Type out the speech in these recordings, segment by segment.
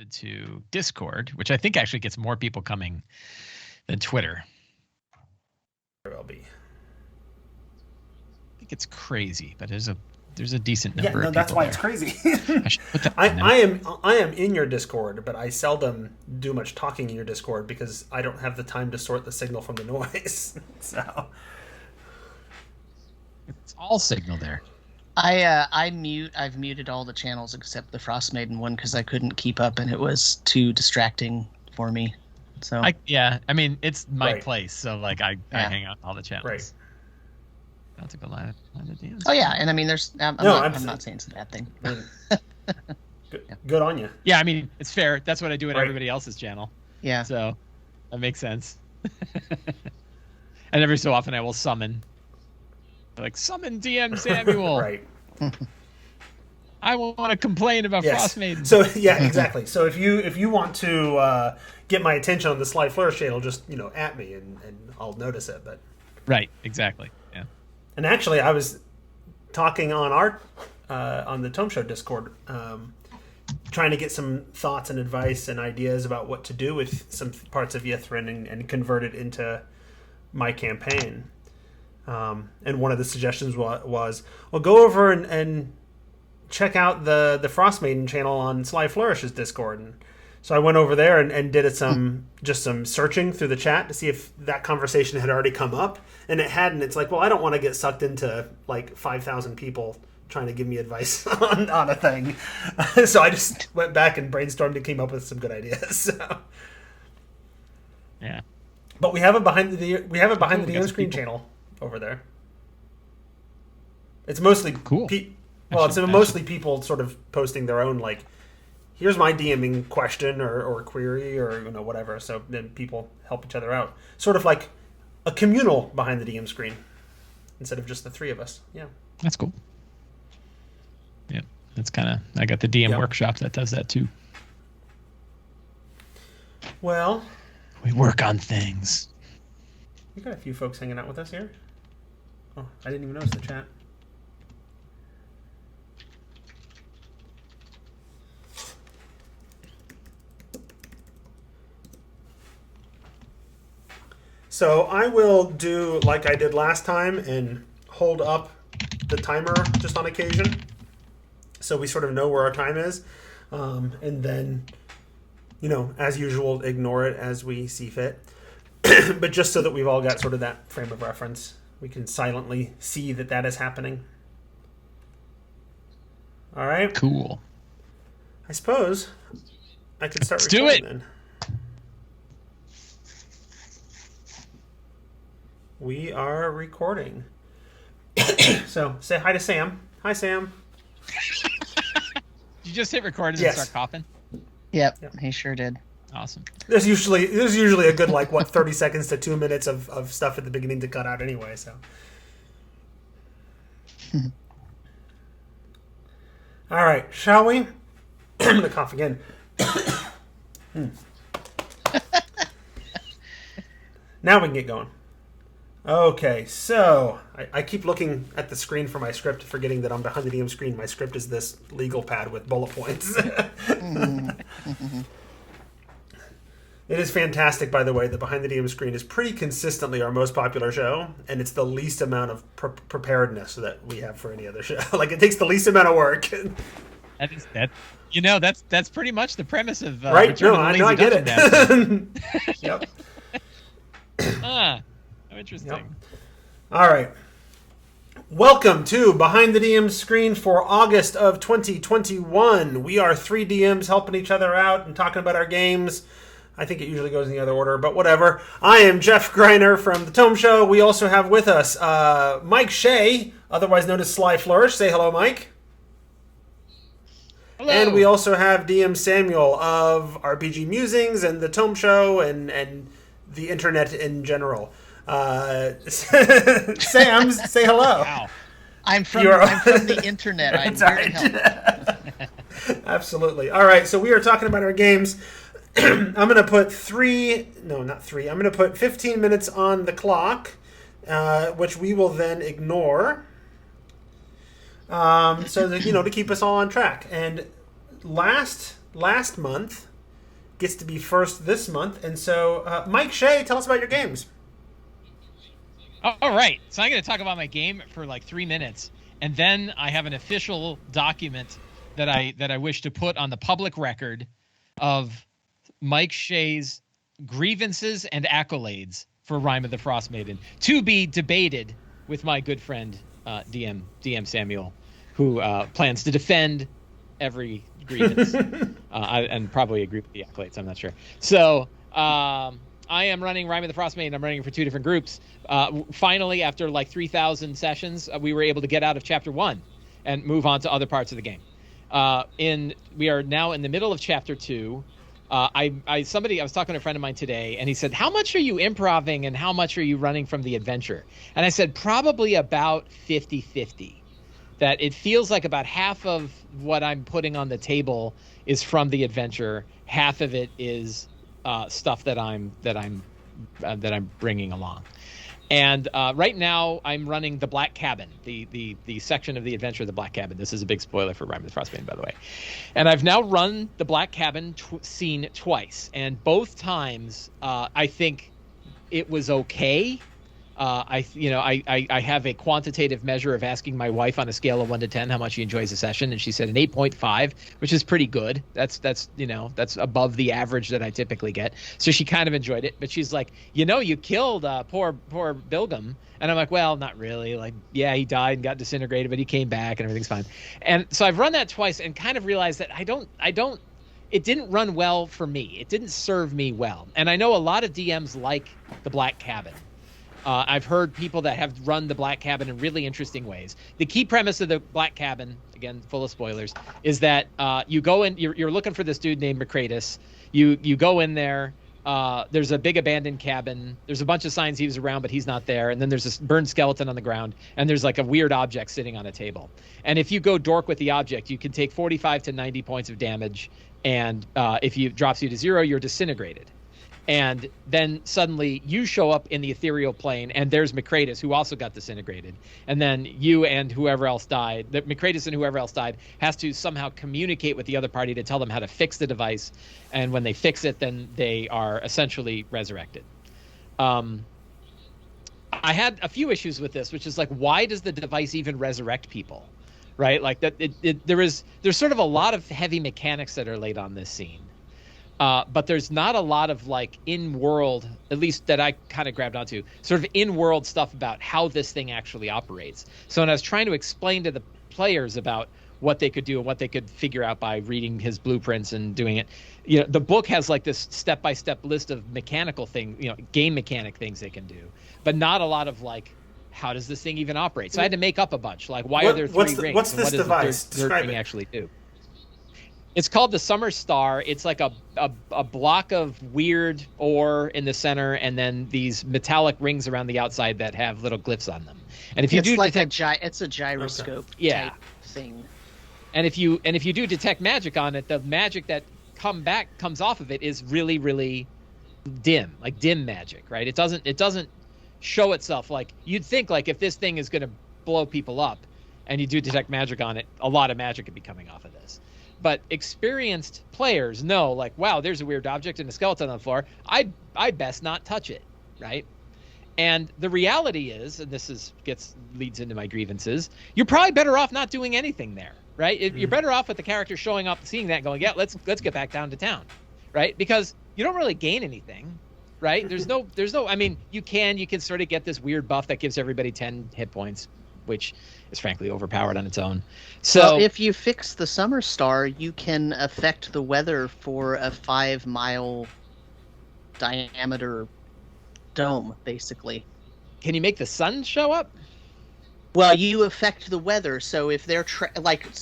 to Discord, which I think actually gets more people coming than Twitter. I'll be. I think it's crazy, but there's a decent number. Yeah, no, of that's why there. it's crazy. I I am in your Discord, but I seldom do much talking in your Discord because I don't have the time to sort the signal from the noise. So it's all signal there. I've muted all the channels except the Frost Maiden one because I couldn't keep up and it was too distracting for me. So I mean it's my Right. place, so like I hang out on all the channels. Right. That's a good line of DMs. Oh yeah, and I mean there's I'm not saying it's a bad thing. Good on you. Yeah, I mean it's fair. That's what I do in Right. everybody else's channel. Yeah. So that makes sense. And every so often I will summon. Like summon DM Samuel. Right. I want to complain about Frost Maiden. So yeah, exactly. So if you want to get my attention on the Sly Flourish channel, just at me and I'll notice it. But right, exactly. Yeah. And actually, I was talking on our on the Tome Show Discord, trying to get some thoughts and advice and ideas about what to do with some parts of Ythryn and convert it into my campaign. And one of the suggestions was go over and check out the Frost Maiden channel on Sly Flourish's Discord. And so I went over there and did some searching through the chat to see if that conversation had already come up, and it hadn't. It's like, well, I don't want to get sucked into like 5,000 people trying to give me advice on a thing. So I just went back and brainstormed and came up with some good ideas. So. Yeah. But we have a behind the DM screen channel over there. It's mostly cool. It's mostly people sort of posting their own, like, here's my DMing question or query or whatever. So then people help each other out, sort of like a communal behind the DM screen instead of just the three of us. Yeah, that's cool. Yeah, that's kind of. I got the DM workshop that does that too. Well, we work on things. We got a few folks hanging out with us here. Oh, I didn't even notice the chat. So I will do like I did last time and hold up the timer just on occasion, so we sort of know where our time is, and then, as usual, ignore it as we see fit. But just so that we've all got sort of that frame of reference, we can silently see that is happening. All right. Cool. I suppose I could start Let's recording do it. then. We are recording. So say hi to Sam. Hi, Sam. Did you just hit record and Yes. start coughing? Yep, he sure did. Awesome. There's usually a good 30 seconds to 2 minutes of stuff at the beginning to cut out anyway. So. All right, shall we? I'm gonna cough again. Now we can get going. Okay, so I keep looking at the screen for my script, forgetting that I'm behind the DM screen. My script is this legal pad with bullet points. It is fantastic, by the way, that Behind the DM Screen is pretty consistently our most popular show, and it's the least amount of preparedness that we have for any other show. Like, it takes the least amount of work. That's pretty much the premise of right? Return No, of the I Lazy know, I get Dungeon it. Yep. How interesting. Yep. All right. Welcome to Behind the DM Screen for August of 2021. We are 3 DMs helping each other out and talking about our games. I think it usually goes in the other order, but whatever. I am Jeff Greiner from The Tome Show. We also have with us Mike Shea, otherwise known as Sly Flourish. Say hello, Mike. Hello. And we also have DM Samuel of RPG Musings and The Tome Show and the internet in general. Sam, say hello. Wow. I'm from the internet. I'm here to help. Absolutely. All right, so we are talking about our games. I'm going to put I'm going to put 15 minutes on the clock, which we will then ignore, so that, to keep us all on track. And last month gets to be first this month, and so Mike Shea, tell us about your games. All right, so I'm going to talk about my game for like 3 minutes, and then I have an official document that I wish to put on the public record of Mike Shea's grievances and accolades for Rime of the Frost Maiden, to be debated with my good friend DM Samuel, who plans to defend every grievance and probably agree with the accolades. I'm not sure. So I am running Rime of the Frost Maiden. I'm running it for 2 different groups. Finally, after like 3,000 sessions, we were able to get out of Chapter 1 and move on to other parts of the game. We are now in the middle of Chapter 2. I was talking to a friend of mine today, and he said, how much are you improvising and how much are you running from the adventure? And I said, probably about 50-50. That it feels like about half of what I'm putting on the table is from the adventure. Half of it is stuff that I'm bringing along. And right now I'm running the Black Cabin, the section of the adventure of the Black Cabin. This is a big spoiler for Rime of the Frost Maiden, by the way. And I've now run the Black Cabin scene twice, and both times I think it was okay. I have a quantitative measure of asking my wife on a scale of 1 to 10 how much she enjoys a session, and she said an 8.5, which is pretty good. That's above the average that I typically get. So she kind of enjoyed it, but she's like, you killed poor Bilgum, and I'm like, well, not really. Like, yeah, he died and got disintegrated, but he came back and everything's fine. And so I've run that twice and kind of realized that it didn't run well for me. It didn't serve me well, and I know a lot of DMs like the Black Cabin. I've heard people that have run the Black Cabin in really interesting ways. The key premise of the Black Cabin, again, full of spoilers, is that you go in, you're looking for this dude named Mercatus. You go in there. There's a big abandoned cabin. There's a bunch of signs he was around, but he's not there. And then there's this burned skeleton on the ground, and there's like a weird object sitting on a table. And if you go dork with the object, you can take 45 to 90 points of damage, and if it drops you to 0, you're disintegrated. And then suddenly you show up in the ethereal plane, and there's Mercatus, who also got disintegrated. And then you and whoever else died, Mercatus and whoever else died, has to somehow communicate with the other party to tell them how to fix the device. And when they fix it, then they are essentially resurrected. I had a few issues with this, which is like, why does the device even resurrect people? Right? Like that. There's sort of a lot of heavy mechanics that are laid on this scene. But there's not a lot of like in-world, at least that I kind of grabbed onto, sort of in-world stuff about how this thing actually operates. So when I was trying to explain to the players about what they could do and what they could figure out by reading his blueprints and doing it, the book has like this step-by-step list of mechanical things, game mechanic things they can do, but not a lot of like, how does this thing even operate? So I had to make up a bunch. Like, why are there 3 rings? What's this device? What does the third ring actually do? It's called the Summer Star. It's like a block of weird ore in the center, and then these metallic rings around the outside that have little glyphs on them. And if you it's a gyroscope type thing. And if you do detect magic on it, the magic that comes off of it is really, really dim, like dim magic, right? It doesn't show itself like you'd think. Like if this thing is going to blow people up, and you do detect magic on it, a lot of magic could be coming off of this. But experienced players know, like, wow, there's a weird object and a skeleton on the floor. I best not touch it, right? And the reality is, and this leads into my grievances, you're probably better off not doing anything there, right? You're better off with the character showing up, seeing that, going, yeah, let's get back down to town, right? Because you don't really gain anything, right? There's no. I mean, you can sort of get this weird buff that gives everybody 10 hit points, which is frankly overpowered on its own. So if you fix the Summer Star, you can affect the weather for a 5-mile diameter dome, basically. Can you make the sun show up? Well, you affect the weather. So if they're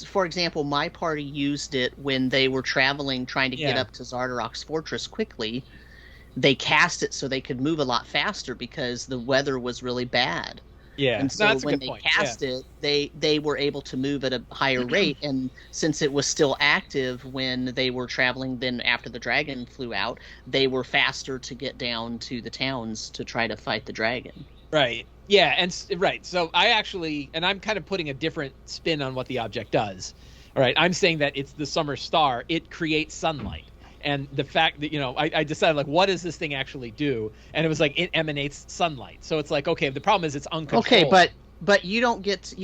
for example, my party used it when they were traveling, trying to get up to Zardarok's fortress quickly. They cast it so they could move a lot faster because the weather was really bad. Yeah, and so when they cast it, they were able to move at a higher rate, and since it was still active when they were traveling, then after the dragon flew out, they were faster to get down to the towns to try to fight the dragon. Right. Yeah, and right. So I actually, and I'm kind of putting a different spin on what the object does, All right, I'm saying that it's the summer star. It creates sunlight. And the fact that, I decided, like, what does this thing actually do? And it was like, it emanates sunlight. So it's like, okay, the problem is it's uncontrolled. Okay, but you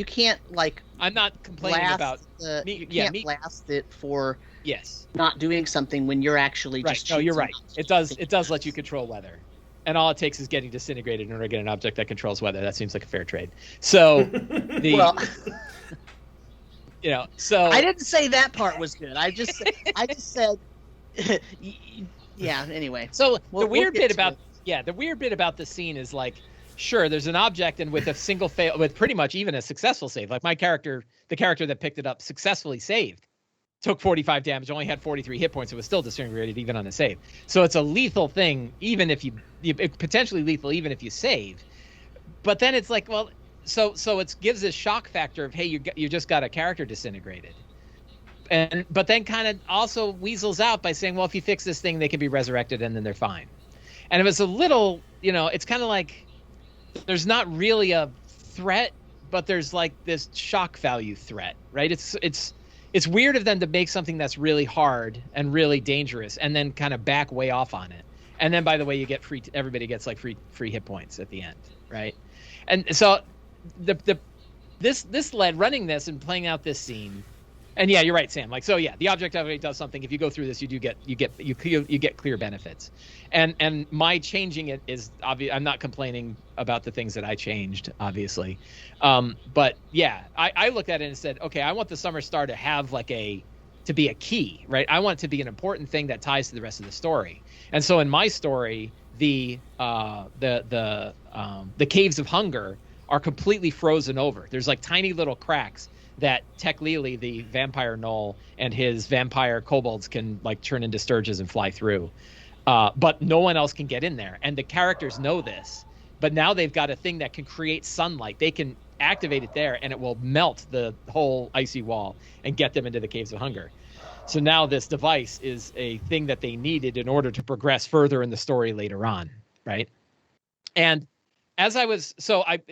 can't, like... I'm not complaining about... you can't blast it for yes, not doing something when you're actually right. just... No, you're right. It does let you control weather. And all it takes is getting disintegrated in order to get an object that controls weather. That seems like a fair trade. So, well... so... I didn't say that part was good. I just said... yeah, anyway. So the weird bit about the scene is, like, sure, there's an object, and with a single fail, with pretty much even a successful save, like the character that picked it up successfully saved, took 45 damage, only had 43 hit points, it was still disintegrated even on a save. So it's a lethal thing, even if you potentially lethal even if you save. But then it's like, well, so it gives this shock factor of, hey, you just got a character disintegrated. But then kind of also weasels out by saying, well, if you fix this thing, they can be resurrected and then they're fine. And it was a little, it's kind of like there's not really a threat, but there's like this shock value threat, right? It's weird of them to make something that's really hard and really dangerous and then kind of back way off on it. And then, by the way, you get everybody gets like free hit points at the end, right? And so this led running this and playing out this scene. And yeah, you're right, Sam. Like, so yeah, the object update does something. If you go through this, you get clear benefits. And my changing it is obvious. I'm not complaining about the things that I changed, obviously. But yeah, I looked at it and said, okay, I want the summer star to have to be a key, right? I want it to be an important thing that ties to the rest of the story. And so in my story, the caves of hunger are completely frozen over. There's like tiny little cracks that Tech Lely, the vampire gnoll, and his vampire kobolds can like turn into sturges and fly through. But no one else can get in there. And the characters know this. But now they've got a thing that can create sunlight. They can activate it there, and it will melt the whole icy wall and get them into the Caves of Hunger. So now this device is a thing that they needed in order to progress further in the story later on, right? And as I was, so I've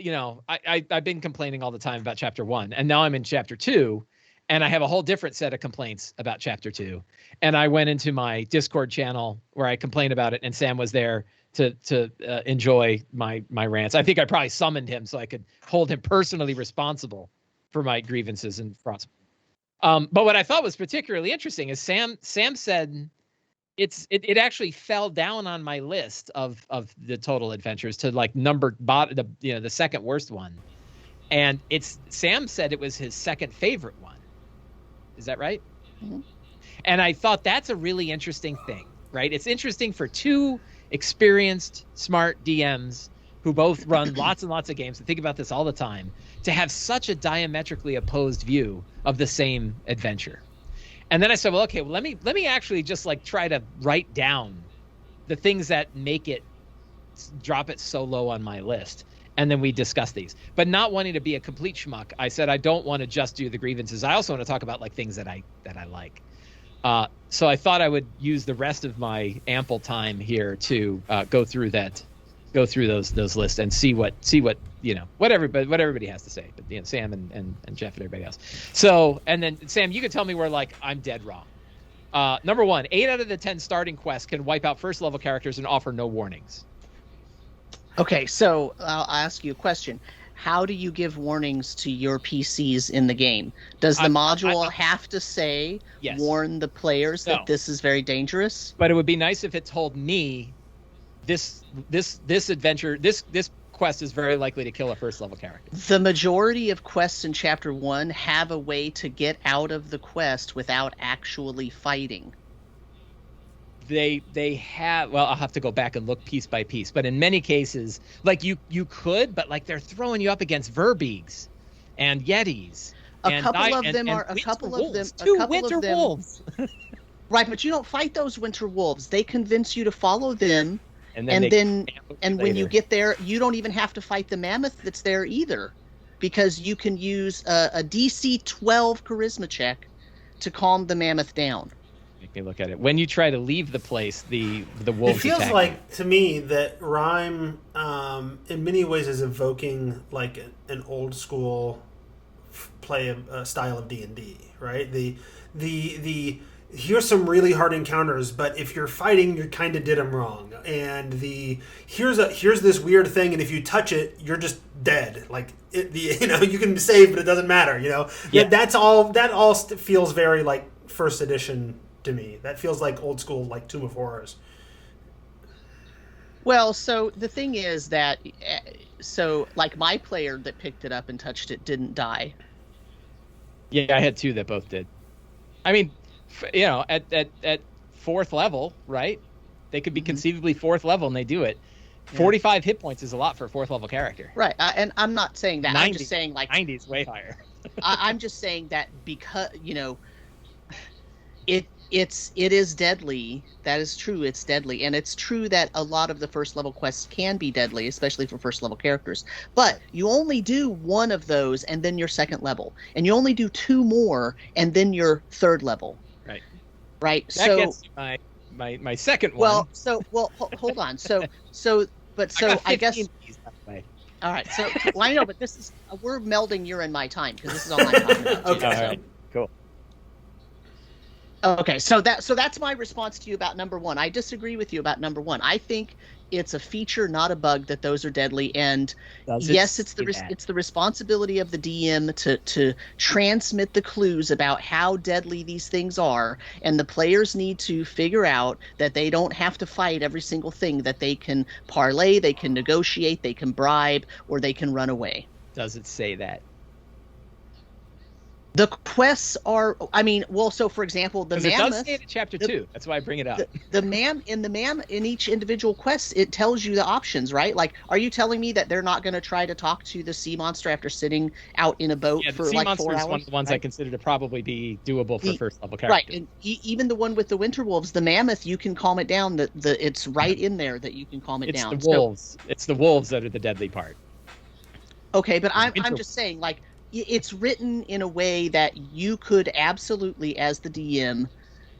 been complaining all the time about chapter 1, and now I'm in chapter 2, and I have a whole different set of complaints about chapter 2. And I went into my Discord channel where I complained about it, and Sam was there to enjoy my rants. I think I probably summoned him so I could hold him personally responsible for my grievances and frauds. But what I thought was particularly interesting is Sam said it actually fell down on my list of the total adventures to like the second worst one. And Sam said it was his second favorite one. Is that right? Mm-hmm. And I thought that's a really interesting thing, right? It's interesting for two experienced, smart DMs who both run lots and lots of games and think about this all the time to have such a diametrically opposed view of the same adventure. And then I said, well, okay, let me actually just like try to write down the things that make it drop it so low on my list. And then we discuss these, but not wanting to be a complete schmuck. I said, I don't want to just do the grievances. I also want to talk about like things that I like. So I thought I would use the rest of my ample time here to go through those lists and see what what everybody has to say. But Sam and Jeff and everybody else. So, and then Sam, you can tell me where like I'm dead wrong. Number 1, 8 out of the 10 starting quests can wipe out first level characters and offer no warnings. Okay, so I'll ask you a question. How do you give warnings to your PCs in the game? Does the module have to say, yes, warn the players that this is very dangerous? But it would be nice if it told me this adventure, this quest is very likely to kill a first level character. The majority of quests in chapter 1 have a way to get out of the quest without actually fighting. They have, well, I'll have to go back and look piece by piece, but in many cases, like you could, but like they're throwing you up against Verbeegs and Yetis. A couple of them are winter wolves. Right, but you don't fight those winter wolves. They convince you to follow them, and when you get there, you don't even have to fight the mammoth that's there either, because you can use a DC 12 charisma check to calm the mammoth down. Make me look at it. When you try to leave the place, the wolves. It feels like to me that Rhyme, in many ways, is evoking like an old school play style of D&D, right? The here's some really hard encounters, but if you're fighting, you kind of did them wrong. And here's this weird thing, and if you touch it, you're just dead. Like you can save, but it doesn't matter. Yeah. That all feels very like first edition to me. That feels like old school, like Tomb of Horrors. Well, so the thing is that, like my player that picked it up and touched it didn't die. Yeah, I had 2 that both did. I mean, at 4th level, right? They could be conceivably 4th level and they do it. 45 hit points is a lot for a 4th level character. Right, and I'm not saying that. 90, I'm just saying 90 is way higher. I'm just saying that because it is deadly. That is true. It's deadly, and it's true that a lot of the first level quests can be deadly, especially for first level characters. But you only do 1 of those, and then your 2nd level, and you only do 2 more, and then your 3rd level. Right. That gets my second one. Hold on. I guess. All right. So I know, but this is we're melding your and my time because this is all I'm talking about. Okay. All right. Cool. Okay. So that's my response to you about number 1. I disagree with you about number 1. I think it's a feature, not a bug, that those are deadly. And yes, it's the responsibility of the DM to transmit the clues about how deadly these things are, and the players need to figure out that they don't have to fight every single thing, that they can parlay, they can negotiate, they can bribe, or they can run away. Does it say that? The quests are, so for example, the mammoth. It does say it in chapter 2. That's why I bring it up. In each individual quest, it tells you the options, right? Like, are you telling me that they're not going to try to talk to the sea monster after sitting out in a boat for like 4 hours? The sea monster is one of the ones I consider to probably be doable for first level characters. Right, and even the one with the winter wolves, the mammoth, you can calm it down. It's right in there that you can calm it down. It's the wolves. It's the wolves that are the deadly part. Okay, but I'm just saying, like, it's written in a way that you could absolutely, as the DM,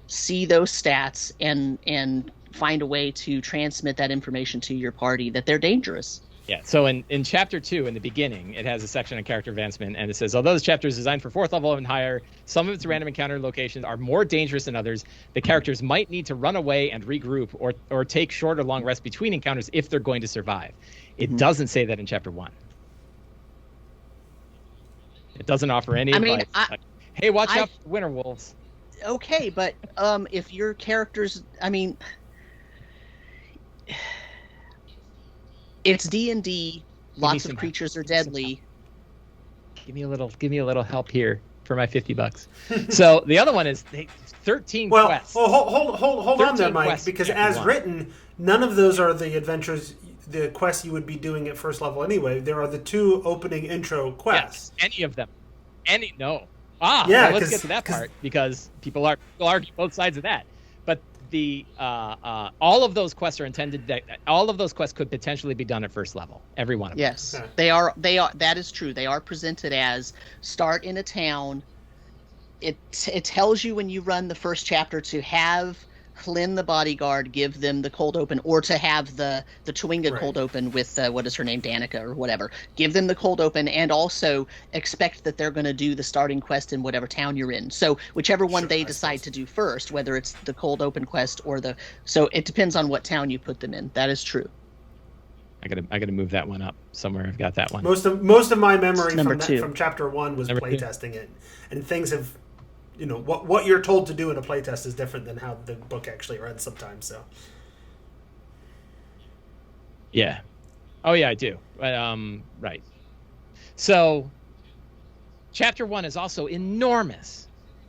see those stats and find a way to transmit that information to your party that they're dangerous. Yeah, so in chapter 2, in the beginning, it has a section on character advancement, and it says, although this chapter is designed for 4th level and higher, some of its random encounter locations are more dangerous than others. The characters might need to run away and regroup or take short or long rests between encounters if they're going to survive. It doesn't say that in chapter 1. It doesn't offer any advice. Hey, watch out for winter wolves. Okay, but if your characters, it's D&D. Lots of creatures are deadly. Give me a little help here for my $50. So the other one is 13 quests. Well, hold on there, Mike, because as written, none of those are the adventures, the quests you would be doing at first level anyway. There are the 2 opening intro quests. Yes, any of them. No. Let's get to that part, because people argue both sides of that. But the all of those quests are intended that all of those quests could potentially be done at first level. Every one of them. Yes, they are. That is true. They are presented as start in a town. It tells you when you run the first chapter to have Hlyn the bodyguard give them the cold open, or to have the Chwinga cold open with what is her name, Danica or whatever. Give them the cold open, and also expect that they're going to do the starting quest in whatever town you're in. So whichever one they decide to do first, whether it's the cold open quest or so it depends on what town you put them in. That is true. I gotta move that one up somewhere. I've got that one. Most of my memory from chapter 1 was playtesting it, and things have. What you're told to do in a playtest is different than how the book actually read sometimes. So, yeah, I do. Right. So, chapter 1 is also enormous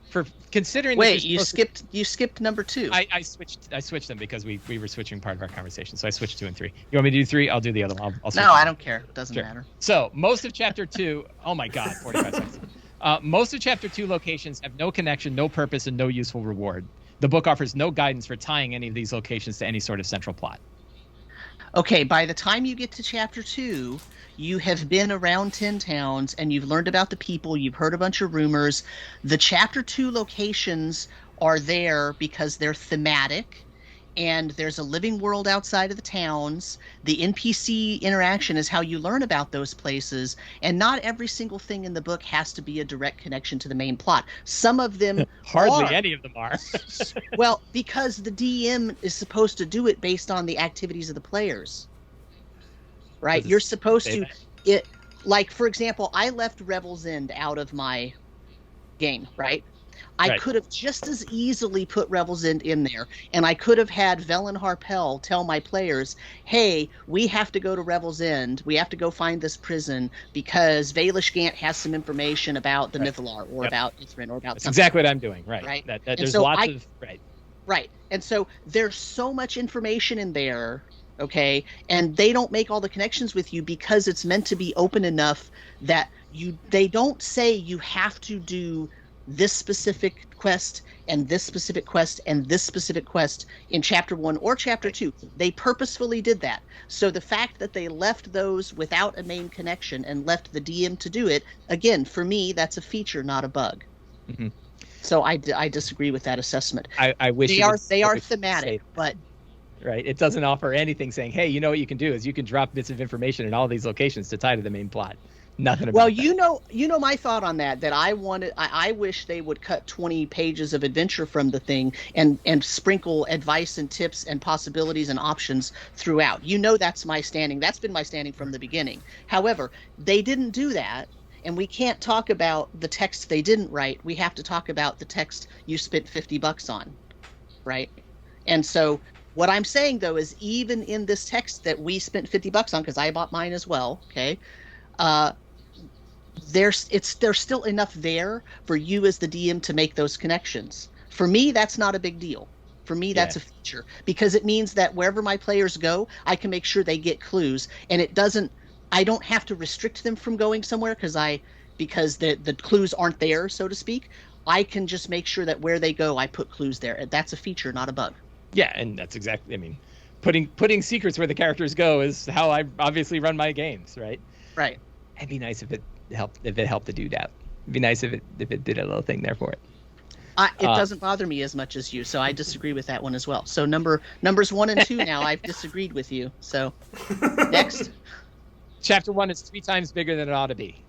for considering. Wait, you skipped number 2. I switched them because we were switching part of our conversation. So I switched 2 and 3. You want me to do 3? I'll do the other one. I'll no, I don't care. It doesn't matter. So most of chapter 2. Oh my God, 45 seconds. Most of Chapter 2 locations have no connection, no purpose, and no useful reward. The book offers no guidance for tying any of these locations to any sort of central plot. Okay, by the time you get to Chapter 2, you have been around 10 towns, and you've learned about the people, you've heard a bunch of rumors. The Chapter 2 locations are there because they're thematic, and there's a living world outside of the towns. The NPC interaction is how you learn about those places, and not every single thing in the book has to be a direct connection to the main plot. Some of them Hardly are. any of them are. Well, because the DM is supposed to do it based on the activities of the players. Right? You're supposed to like, for example, I left Revel's End out of my game, right? I could have just as easily put Revel's End in there, and I could have had Velen Harpel tell my players, hey, we have to go to Revel's End. We have to go find this prison because Vaelish Gant has some information about the Mythalar or about Ithrin or about That's something. exactly what I'm doing, right? That there's so lots of... Right. And so there's so much information in there, okay, and they don't make all the connections with you because it's meant to be open enough that they don't say you have to do this specific quest and this specific quest and this specific quest in chapter 1 or chapter 2. They purposefully did that. So the fact that they left those without a main connection and left the DM to do it, again, for me, that's a feature, not a bug. Mm-hmm. So I disagree with that assessment. I wish they are thematic, but right, it doesn't offer anything saying, hey, you know what you can do is you can drop bits of information in all these locations to tie to the main plot. Nothing about that. You know my thought on that I wish they would cut 20 pages of adventure from the thing and sprinkle advice and tips and possibilities and options throughout. That's my standing. That's been my standing from the beginning. However, they didn't do that. And we can't talk about the text they didn't write. We have to talk about the text you spent $50 on, right? And so what I'm saying, though, is even in this text that we spent $50 on, because I bought mine as well, okay, there's still enough there for you as the DM to make those connections. For me, that's not a big deal. For me, that's a feature, because it means that wherever my players go, I can make sure they get clues, and I don't have to restrict them from going somewhere because the clues aren't there, so to speak. I can just make sure that where they go, I put clues there. That's a feature, not a bug. Yeah, and that's exactly, I mean, putting secrets where the characters go is how I obviously run my games, right? Right. It'd be nice if it helped the dude out. It'd be nice if it did a little thing there for it. It doesn't bother me as much as you, so I disagree with that one as well. So numbers 1 and 2 now, I've disagreed with you. So next. Chapter 1 is 3 times bigger than it ought to be.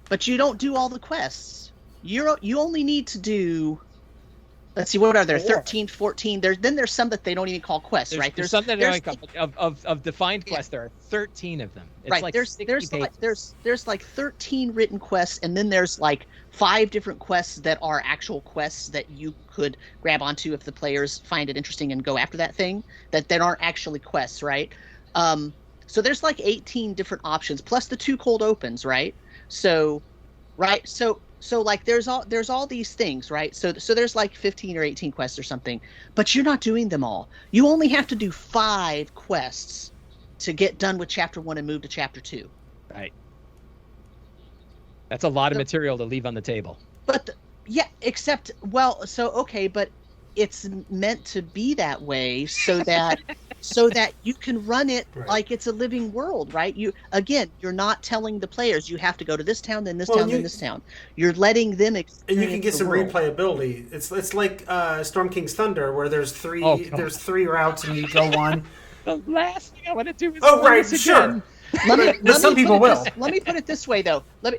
But you don't do all the quests. You only need to do... Let's see, what are there? 13, 14. There's some that they don't even call quests, right? There's some that are like of defined quests. There are 13 of them. It's right. Like there's like 13 written quests, and then there's like 5 different quests that are actual quests that you could grab onto if the players find it interesting and go after that thing. That aren't actually quests, right? So there's like 18 different options plus the 2 cold opens, right? So like there's all these things, right? So there's like 15 or 18 quests or something, but you're not doing them all. You only have to do 5 quests to get done with chapter 1 and move to chapter 2. Right. That's a lot of material to leave on the table. But but it's meant to be that way so that you can run it like it's a living world, right? You're not telling the players you have to go to this town, then this town, then this town. You're letting them experience. And you can get some world. replayability. It's like Storm King's Thunder, where there's 3 routes and you go one. The last thing I want to do is sure. But some people will. Let me put it this way, though. Let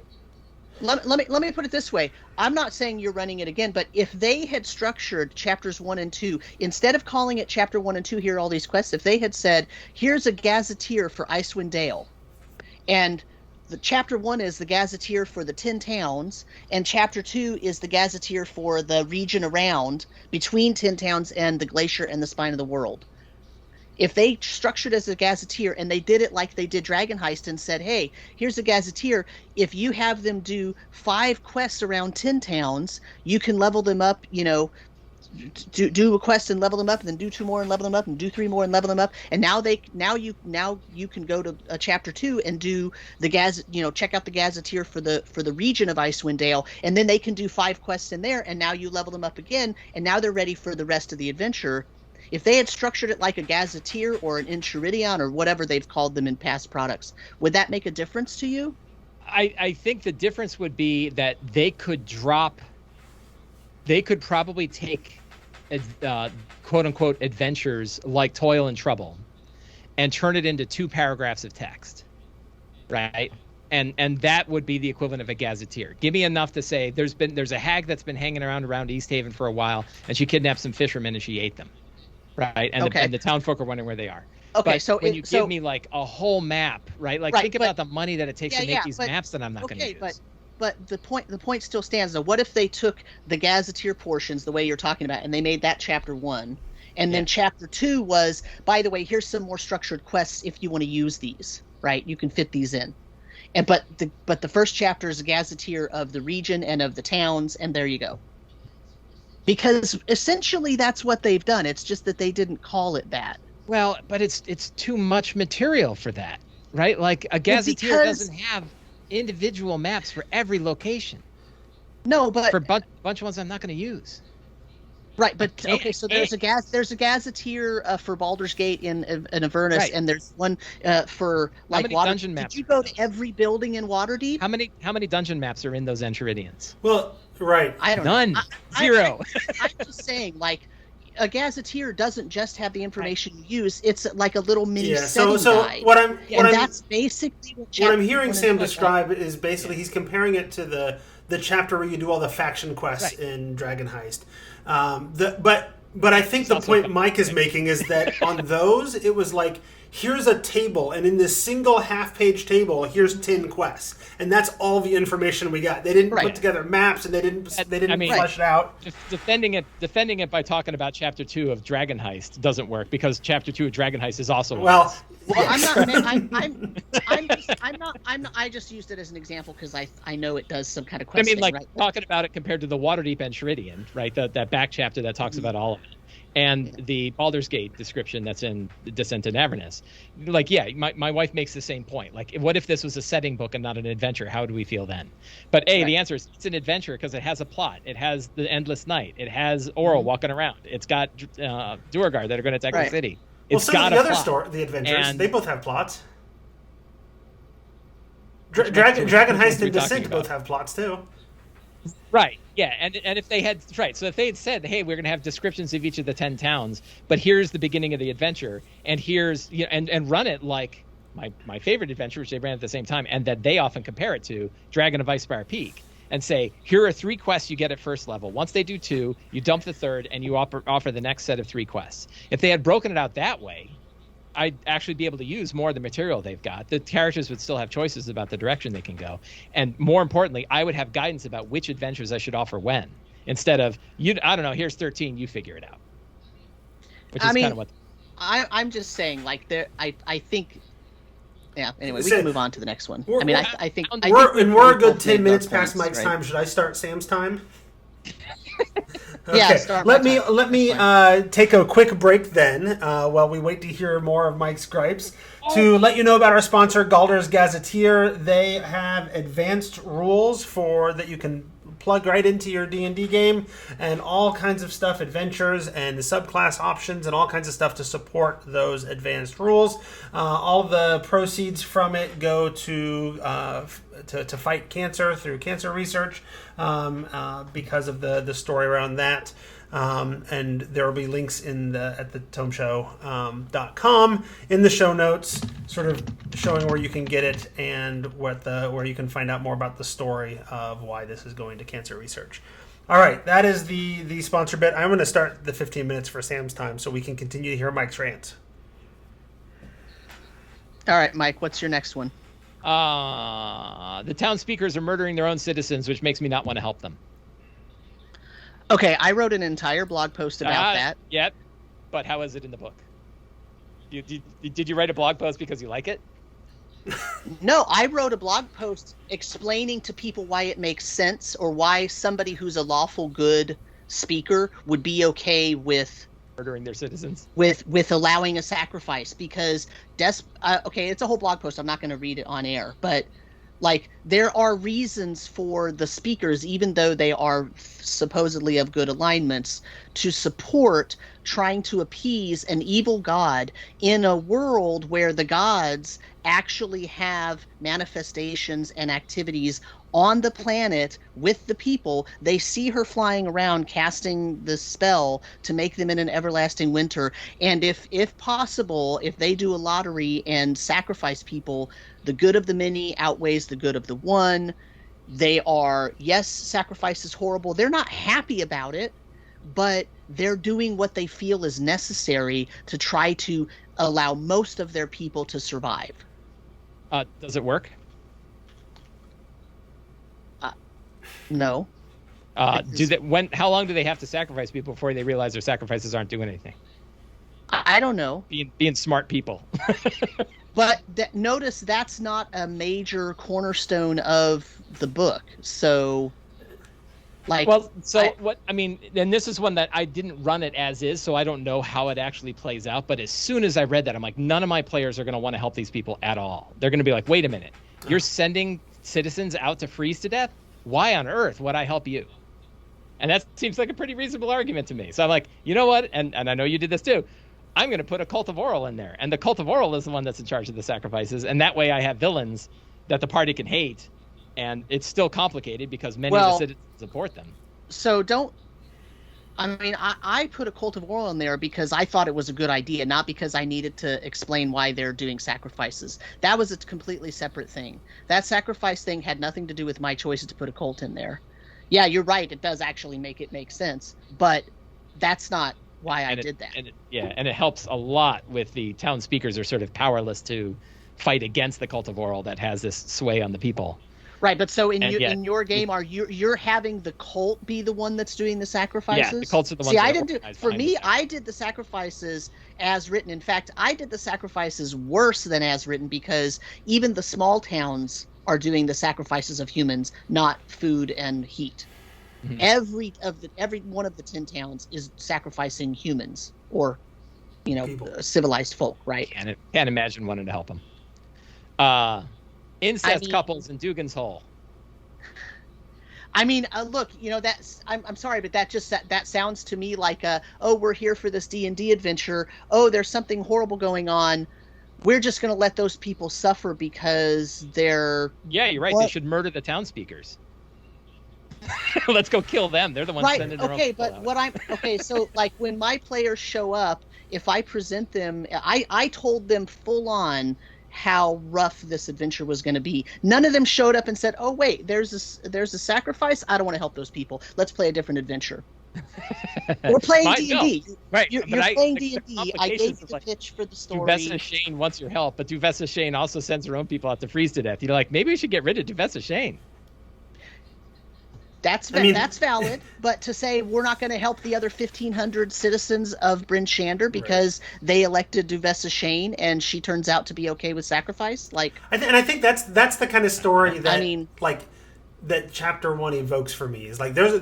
me put it this way. I'm not saying you're running it again, but if they had structured chapters 1 and 2, instead of calling it chapter 1 and 2, here are all these quests, if they had said, here's a Gazetteer for Icewind Dale, and the chapter 1 is the Gazetteer for the 10 towns, and chapter 2 is the Gazetteer for the region around, between 10 towns and the glacier and the spine of the world. If they structured as a Gazetteer and they did it like they did Dragon Heist and said, hey, here's a Gazetteer, if you have them do 5 quests around 10 towns, you can level them up, do a quest and level them up, and then do 2 more and level them up, and do 3 more and level them up, and now you can go to chapter 2 and do the check out the Gazetteer for the region of Icewind Dale, and then they can do 5 quests in there, and now you level them up again, and now they're ready for the rest of the adventure. If they had structured it like a Gazetteer or an Enchiridion or whatever they've called them in past products, would that make a difference to you? I think the difference would be that they could probably take quote unquote adventures like Toil and Trouble, and turn it into 2 paragraphs of text, right? And that would be the equivalent of a gazetteer. Give me enough to say there's a hag that's been hanging around East Haven for a while, and she kidnapped some fishermen and she ate them, right? And, and the town folk are wondering where they are. Okay, but so when you give me like a whole map, right? Like think about the money that it takes to make these maps that I'm not going to use. But the point still stands though. What if they took the gazetteer portions the way you're talking about, and they made that chapter 1, and then chapter 2 was, by the way, here's some more structured quests if you want to use these, right? You can fit these in. And but the first chapter is a gazetteer of the region and of the towns, and there you go. Because essentially that's what they've done. It's just that they didn't call it that. Well, but it's too much material for that, right? Like a gazetteer doesn't have individual maps for every location. No, but for a bunch of ones I'm not going to use. Right, but okay, so there's a gazetteer for Baldur's Gate in Avernus, right. And there's one for like Water. Dungeon maps? Did you go to every building in Waterdeep? How many dungeon maps are in those Enchiridions? Well, right, I don't know. None. Zero. I'm just saying, like, a gazetteer doesn't just have the information you use; it's like a little mini setting guide. That's basically what I'm hearing Sam describe is basically he's comparing it to the chapter where you do all the faction quests in Dragon Heist. But I think the point Mike is making is that on those it was like, here's a table, and in this single half-page table, here's 10 quests, and that's all the information we got. They didn't put together maps, and they didn't flesh it out. Defending it by talking about Chapter 2 of Dragon Heist doesn't work, because Chapter 2 of Dragon Heist is also I'm not. I just used it as an example because I know it does some kind of questing. Talking about it compared to the Waterdeep Enchiridion, right? That back chapter that talks about all of it. And the Baldur's Gate description that's in Descent in Avernus. Like, my wife makes the same point. Like, what if this was a setting book and not an adventure? How do we feel then? But the answer is it's an adventure because it has a plot. It has the Endless Night. It has Auril walking around. It's got Duergar that are going to attack the city. It's got the other the adventures, they both have plots. Dragon Heist and Descent both have plots too. Right. Yeah, and if they had so if they had said, hey, we're going to have descriptions of each of the 10 towns, but here's the beginning of the adventure, and here's and run it like my favorite adventure, which they ran at the same time, and that they often compare it to Dragon of Icespire Peak, and say, here are 3 quests you get at first level. Once they do 2, you dump the 3rd, and you offer the next set of 3 quests. If they had broken it out that way, I'd actually be able to use more of the material they've got. The characters would still have choices about the direction they can go. And more importantly, I would have guidance about which adventures I should offer when. Instead of, I don't know, here's 13, you figure it out. Which is kind of what... I'm just saying, like, I think... Yeah, anyway, we can move on to the next one. I think we're a good 10 minutes past Mike's time. Should I start Sam's time? Okay. Yeah, let me take a quick break then, while we wait to hear more of Mike's gripes. To let you know about our sponsor, Gaulder's Gazetteer. They have advanced rules that you can plug right into your D&D game, and all kinds of stuff, adventures and subclass options and all kinds of stuff to support those advanced rules. All the proceeds from it go to fight cancer through cancer research, because of the story around that. And there will be links at the tomeshow.com in the show notes, sort of showing where you can get it and where you can find out more about the story of why this is going to cancer research. All right, that is the sponsor bit. I'm going to start the 15 minutes for Sam's time so we can continue to hear Mike's rant. All right, Mike, what's your next one? The town speakers are murdering their own citizens, which makes me not want to help them. Okay, I wrote an entire blog post about that. Yep, but how is it in the book? Did you write a blog post because you like it? No, I wrote a blog post explaining to people why it makes sense, or why somebody who's a lawful good speaker would be okay with murdering their citizens, with allowing a sacrifice. Because okay, it's a whole blog post. I'm not going to read it on air, but like, there are reasons for the speakers, even though they are supposedly of good alignments, to support trying to appease an evil god in a world where the gods actually have manifestations and activities on the planet with the people. They see her flying around casting the spell to make them in an everlasting winter. And if possible, if they do a lottery and sacrifice people, the good of the many outweighs the good of the one. They are, yes, sacrifice is horrible. They're not happy about it, but they're doing what they feel is necessary to try to allow most of their people to survive. Does it work? No. How long do they have to sacrifice people before they realize their sacrifices aren't doing anything? I don't know. Being smart people. But notice that's not a major cornerstone of the book. So, and this is one that I didn't run it as is, so I don't know how it actually plays out. But as soon as I read that, I'm like, none of my players are going to want to help these people at all. They're going to be like, wait a minute, you're sending citizens out to freeze to death? Why on earth would I help you? And that seems like a pretty reasonable argument to me. So I'm like, you know what? And I know you did this too. I'm going to put a Cult of Oral in there. And the Cult of Oral is the one that's in charge of the sacrifices. And that way I have villains that the party can hate. And it's still complicated because many of the citizens support them. So I put a Cult of Oral in there because I thought it was a good idea, not because I needed to explain why they're doing sacrifices. That was a completely separate thing. That sacrifice thing had nothing to do with my choices to put a cult in there. Yeah, you're right. It does actually make it make sense. But that's not why I did that. And it helps a lot with the town speakers are sort of powerless to fight against the Cult of Oral that has this sway on the people. Right, but so in your game, you're having the cult be the one that's doing the sacrifices? Yeah, the cults are the ones. See, I didn't do. For me, I did the sacrifices as written. In fact, I did the sacrifices worse than as written because even the small towns are doing the sacrifices of humans, not food and heat. Mm-hmm. Every one of the 10 towns is sacrificing humans or, civilized folk, right? Can't imagine wanting to help them. Incest couples in Dugan's Hole. Look, that's. I'm sorry, but that sounds to me like we're here for this D&D adventure. Oh, there's something horrible going on. We're just going to let those people suffer because they're. Yeah, you're right. What? They should murder the town speakers. Let's go kill them. They're the ones sending their own people out. So like when my players show up, if I present them, I told them full on how rough this adventure was going to be. None of them showed up and said, "Oh wait, there's a sacrifice. I don't want to help those people. Let's play a different adventure." We're playing D&D. No. Right. You're playing D&D. I gave you the pitch for the story. Duvessa Shane wants your help, but Duvessa Shane also sends her own people out to freeze to death. You're like, maybe we should get rid of Duvessa Shane. That's valid, but to say we're not going to help the other 1,500 citizens of Bryn Shander because they elected Duvessa Shane and she turns out to be okay with sacrifice, I think that's the kind of story that that Chapter 1 evokes for me. Is like there's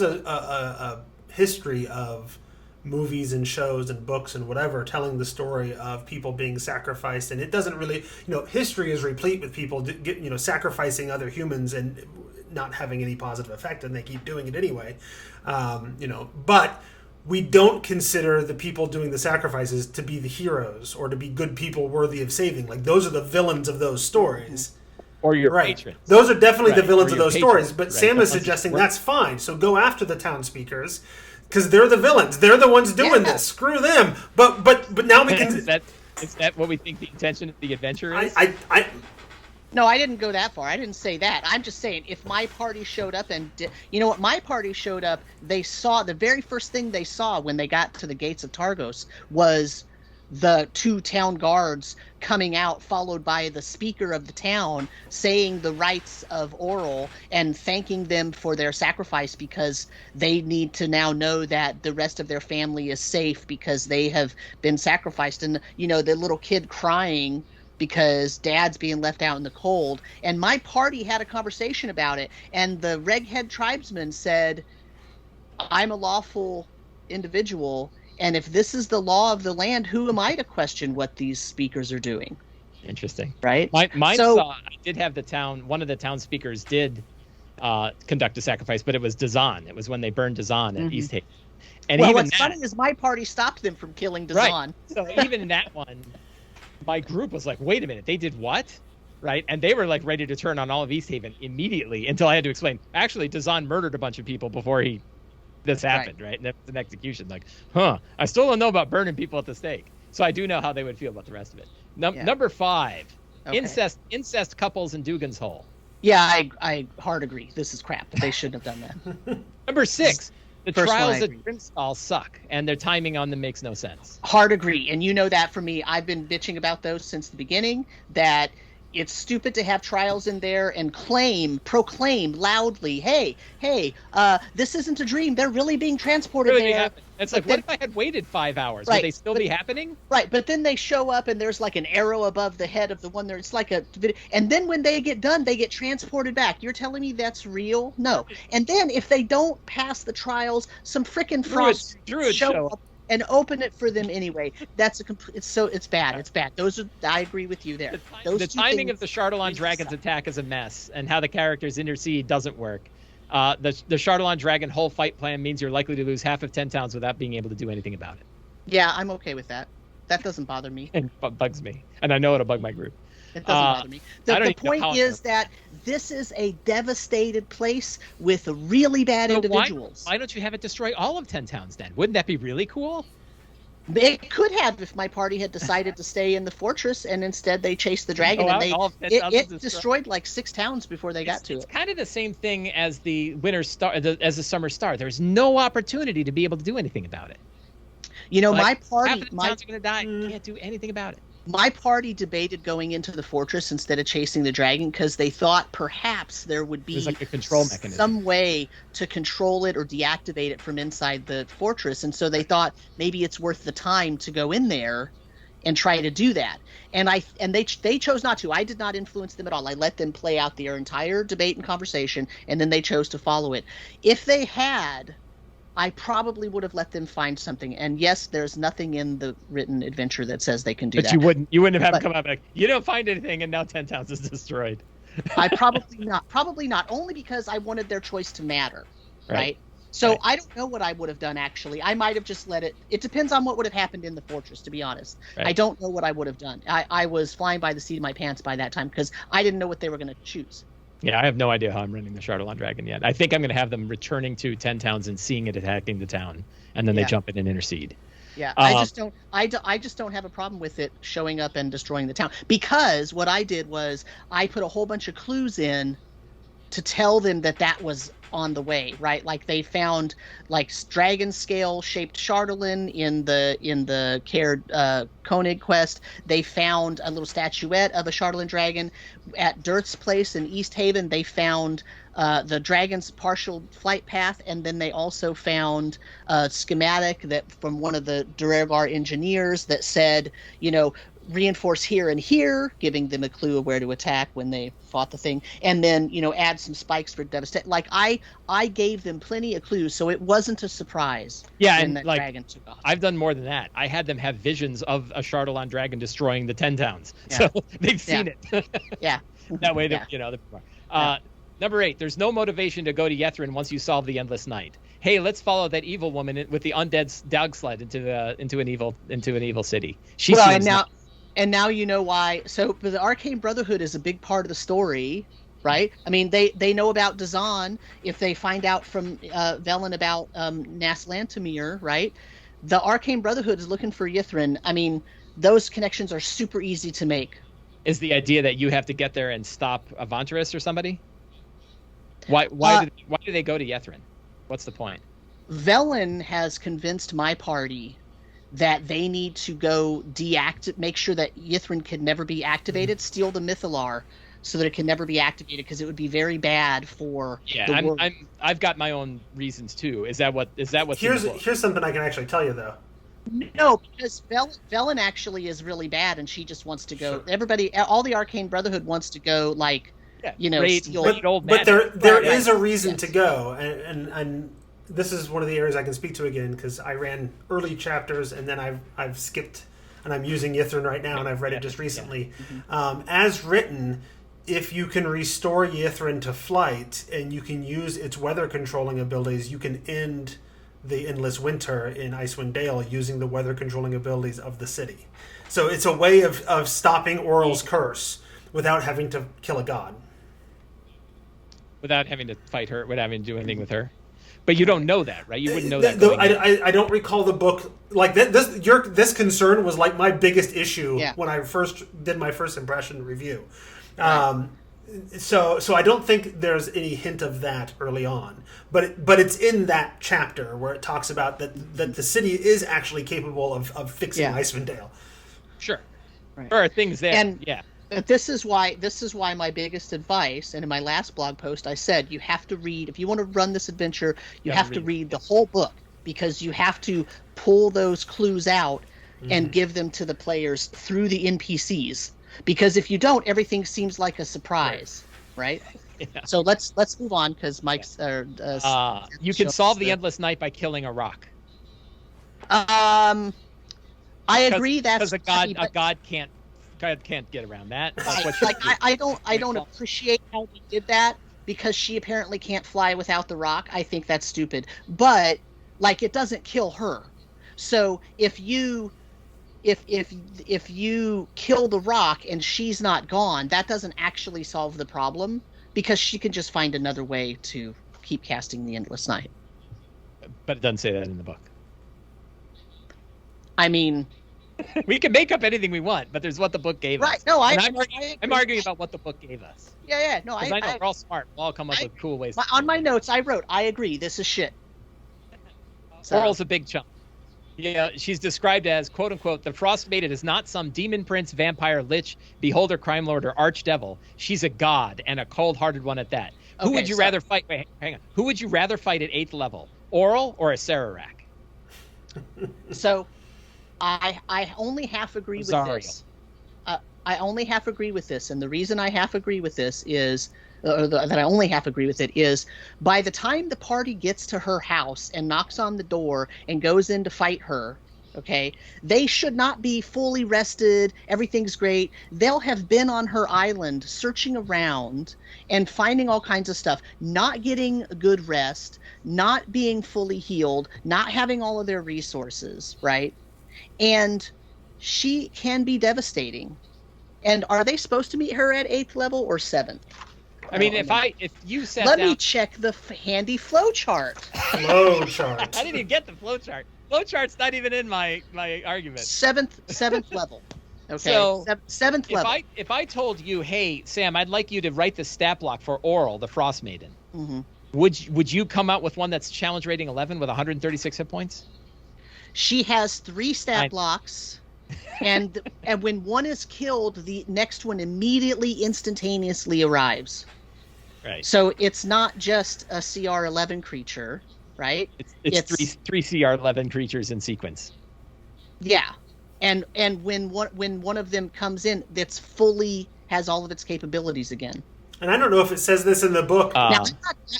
a history of movies and shows and books and whatever telling the story of people being sacrificed, and it doesn't really, history is replete with people sacrificing other humans and not having any positive effect, and they keep doing it anyway. But we don't consider the people doing the sacrifices to be the heroes or to be good people worthy of saving. Like, those are the villains of those stories. Or your patrons. Those are definitely the villains of those stories. But Sam is suggesting that's fine. So go after the town speakers because they're the villains. They're the ones doing this. Screw them. But now we can. Is that what we think the intention of the adventure is? No, I didn't go that far. I didn't say that. I'm just saying if my party showed up and my party showed up, they saw the very first thing they saw when they got to the gates of Targos was the 2 town guards coming out, followed by the speaker of the town saying the rites of Oral and thanking them for their sacrifice because they need to now know that the rest of their family is safe because they have been sacrificed. And, the little kid crying because dad's being left out in the cold. And my party had a conversation about it. And the Reghead tribesman said, I'm a lawful individual. And if this is the law of the land, who am I to question what these speakers are doing? Interesting. Right? I did have one of the town speakers did conduct a sacrifice, but it was Dazan. It was when they burned Dazan at East Haven. And what's funny is my party stopped them from killing Dazan. Right. So even in that one, my group was like, wait a minute, they did what? right? And they were like ready to turn on all of East Haven immediately until I had to explain. Actually, Dazan murdered a bunch of people before this happened, right? And that was an execution. Like, I still don't know about burning people at the stake. So I do know how they would feel about the rest of it. Number 5, okay. Incest couples in Dugan's Hole. Yeah, I hard agree. This is crap. They shouldn't have done that. Number 6, the trials at Grimstall suck, and their timing on them makes no sense. Hard agree. And you know that from me. I've been bitching about those since the beginning, that it's stupid to have trials in there and proclaim loudly, hey, this isn't a dream. They're really being transported there. It's like, what if I had waited 5 hours? Would they still be happening? Right, but then they show up and there's like an arrow above the head of the one there. It's like and then when they get done, they get transported back. You're telling me that's real? No. And then if they don't pass the trials, some frickin' frost show up and open it for them anyway. That's it's bad. It's bad. I agree with you there. The timing of the Chardalon Dragon's attack is a mess, and how the characters intercede doesn't work. The Chardalon Dragon whole fight plan means you're likely to lose half of 10 towns without being able to do anything about it. Yeah, I'm okay with that. That doesn't bother me. It bugs me, and I know it'll bug my group. It doesn't bother me. The point is that this is a devastated place with really bad individuals. Why don't you have it destroy all of 10 towns then? Wouldn't that be really cool? It could have if my party had decided to stay in the fortress and instead they chased the dragon and it destroyed like 6 towns before they got to it. It's kind of the same thing as the winter star, as the summer star. There's no opportunity to be able to do anything about it. You know, my party, half of the towns are going to die. You can't do anything about it. My party debated going into the fortress instead of chasing the dragon because they thought perhaps there would be like a control mechanism, some way to control it or deactivate it from inside the fortress. And so they thought maybe it's worth the time to go in there and try to do that. And they chose not to. I did not influence them at all. I let them play out their entire debate and conversation, and then they chose to follow it. If they had, I probably would have let them find something. And yes, there's nothing in the written adventure that says they can do that. But you wouldn't have come out like, you don't find anything, and now 10 towns is destroyed. I probably not. Only because I wanted their choice to matter, right? So I don't know what I would have done, actually. I might have just let it. It depends on what would have happened in the fortress, to be honest. Right. I don't know what I would have done. I was flying by the seat of my pants by that time because I didn't know what they were going to choose. Yeah, I have no idea how I'm running the Chardalon Dragon yet. I think I'm going to have them returning to 10 towns and seeing it attacking the town, and then they jump in and intercede. Yeah, I just don't have a problem with it showing up and destroying the town, because what I did was I put a whole bunch of clues in to tell them that was on the way, right? Like they found like dragon scale shaped Chardalon in the Caird Koenig quest. They found a little statuette of a Chardalon dragon at Dirt's place in East Haven. They found the dragon's partial flight path, and then they also found a schematic that from one of the Duergar engineers that said, reinforce here and here, giving them a clue of where to attack when they fought the thing, and then add some spikes for devastation. Like I gave them plenty of clues, so it wasn't a surprise. Yeah, and that like dragon took off. I've done more than that. I had them have visions of a Chardalon dragon destroying the 10 towns, so they've seen it. Yeah, that way they're Number 8, there's no motivation to go to Yethrin once you solve the Endless Night. Hey, let's follow that evil woman with the undead dog sled into an evil city. And now you know why. So the Arcane Brotherhood is a big part of the story, right? I mean, they know about Dazan if they find out from Velen about Naslantamir, right? The Arcane Brotherhood is looking for Yithrin. I mean, those connections are super easy to make. Is the idea that you have to get there and stop Avantaris or somebody? Why do they go to Yethrin? What's the point? Velen has convinced my party that they need to go make sure that Yithrin can never be activated, steal the Mythalar so that it can never be activated, because it would be very bad for the world. I've got my own reasons too. Is that what's here's something I can actually tell you though. No, because Velen actually is really bad, and she just wants to go. Everybody, all the Arcane Brotherhood wants to go, like, steal. But there is a reason to go, and this is one of the areas I can speak to again, because I ran early chapters and then I've skipped, and I'm using Yithrin right now, and I've read it just recently. Yeah. As written, if you can restore Yithrin to flight and you can use its weather controlling abilities, you can end the endless winter in Icewind Dale using the weather controlling abilities of the city. So it's a way of stopping Aurel's curse, without having to kill a god. Without having to fight her, without having to do anything with her. But you don't know that, right? You wouldn't know that. I don't recall the book like this concern was like my biggest issue when I first did my first impression review. Right. So I don't think there's any hint of that early on, but it's in that chapter where it talks about that the city is actually capable of fixing Icewind Dale. Sure, right. There are things there, and this is why my biggest advice, and in my last blog post I said you have to read, if you want to run this adventure, you have to read the whole book, because you have to pull those clues out and give them to the players through the NPCs. Because if you don't, everything seems like a surprise, right? Yeah. So let's move on, because Mike's. You can solve the endless night by killing a rock. I agree. That's because a god can't get around that. I don't appreciate how they did that, because she apparently can't fly without the rock. I think that's stupid. But it doesn't kill her. So if you kill the rock and she's not gone, that doesn't actually solve the problem, because she can just find another way to keep casting the endless night. But it doesn't say that in the book. I mean, we can make up anything we want, but there's what the book gave us. Right? No, I'm arguing about what the book gave us. Yeah. No, I know we're all smart. We'll all come up with cool ways. On my notes, I wrote, "I agree. This is shit." Oral's a big chunk. Yeah, she's described as, quote unquote, the Frost Maiden is not some demon prince, vampire, lich, beholder, crime lord, or archdevil. She's a god, and a cold-hearted one at that. Who would you rather fight? Wait, hang on. Who would you rather fight at 8th level, Oral or a Sararak? So, I only half agree with this. I only half agree with this, and the reason I half agree with this is, that I only half agree with it is, by the time the party gets to her house and knocks on the door and goes in to fight her, okay, they should not be fully rested, everything's great. They'll have been on her island searching around and finding all kinds of stuff, not getting a good rest, not being fully healed, not having all of their resources, right? And she can be devastating. And are they supposed to meet her at 8th level or 7th? I mean, if you sat Let down... me check the handy flow chart. Flow chart. I didn't even get the flow chart. Flow chart's not even in my argument. 7th level. Okay. So 7th level. If I told you, hey, Sam, I'd like you to write the stat block for Oral, the Frost Maiden, would you come out with one that's challenge rating 11 with 136 hit points? She has 3 stat blocks. and when one is killed, the next one immediately instantaneously arrives. Right. So it's not just a CR11 creature, right? It's three CR11 creatures in sequence. Yeah. And when one of them comes in, that's fully has all of its capabilities again. And I don't know if it says this in the book. Now,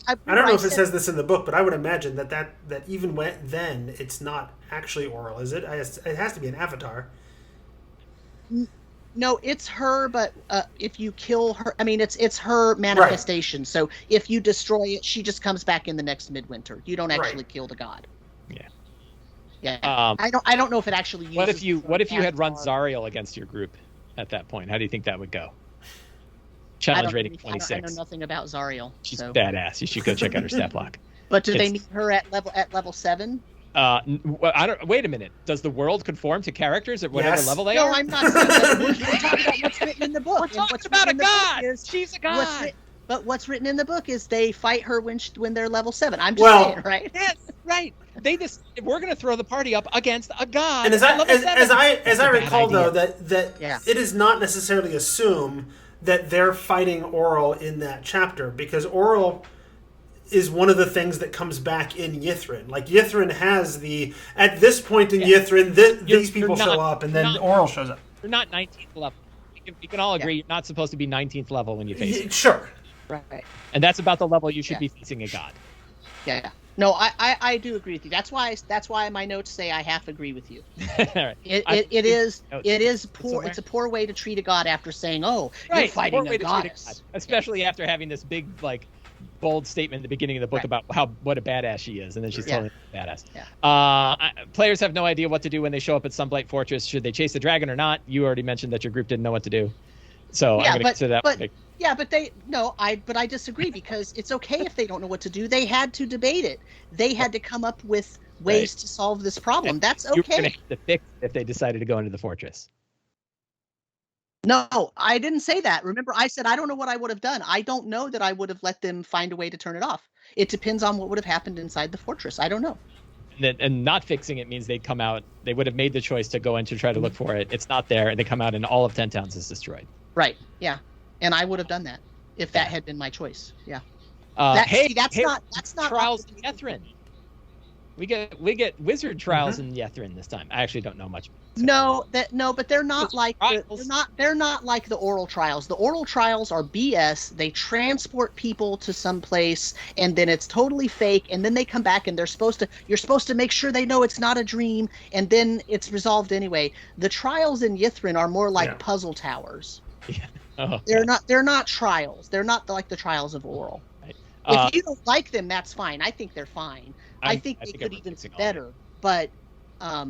I don't know if it says this in the book, but I would imagine that even then it's not actually Oral, is it? It has to be an avatar. No, it's her, but if you kill her, I mean, it's her manifestation. Right. So if you destroy it, she just comes back in the next midwinter. You don't actually kill the god. Yeah. Yeah. I don't know if it actually uses... What if you had run Zariel against your group at that point? How do you think that would go? Challenge rating 26. I know nothing about Zariel. She's badass. You should go check out her stat block. But do they meet her at level 7? Wait a minute. Does the world conform to characters at whatever level they are? No, I'm not saying that. We're talking about what's written in the book. We're talking about a god. She's a god. But what's written in the book is they fight her when they're level 7. I'm just saying, right? Yes, right. We're going to throw the party up against a god. And as I recall, though, that it is not necessarily assume that they're fighting Oral in that chapter, because Oral is one of the things that comes back in Yithrin. Like, Yithrin has at this point in Yithrin, these people show up, and then Oral shows up. You're not 19th level. You can all agree you're not supposed to be 19th level when you face it. Sure. Right. And that's about the level you should be facing a god. Yeah. No, I do agree with you. That's why my notes say I half agree with you. Right. It is poor. It's a poor way to treat a god after saying, "Oh, you're fighting a goddess." Especially after having this big, bold statement at the beginning of the book about what a badass she is, and then she's totally badass. Yeah. Players have no idea what to do when they show up at Sunblight Fortress. Should they chase the dragon or not? You already mentioned that your group didn't know what to do. So I'm going to consider that. But I disagree, because it's okay if they don't know what to do. They had to debate it. They had to come up with ways to solve this problem. That's okay. You're going to have to fix it if they decided to go into the fortress. No, I didn't say that. Remember, I said I don't know what I would have done. I don't know that I would have let them find a way to turn it off. It depends on what would have happened inside the fortress. I don't know. And not fixing it means they'd come out. They would have made the choice to go in to try to look for it. It's not there, and they come out and all of 10 towns is destroyed. Right. Yeah. And I would have done that if that had been my choice. Yeah. That's not trials in Yethrin. We get wizard trials in Yethrin this time. I actually don't know much. But they're not like they're not like the oral trials. The oral trials are BS. They transport people to some place, and then it's totally fake, and then they come back and you're supposed to make sure they know it's not a dream, and then it's resolved anyway. The trials in Ythrin are more like puzzle towers. Yeah. Oh, they're not trials. They're not like the trials of oral. Right. If you don't like them, that's fine. I think they're fine. I think they could even be better, but I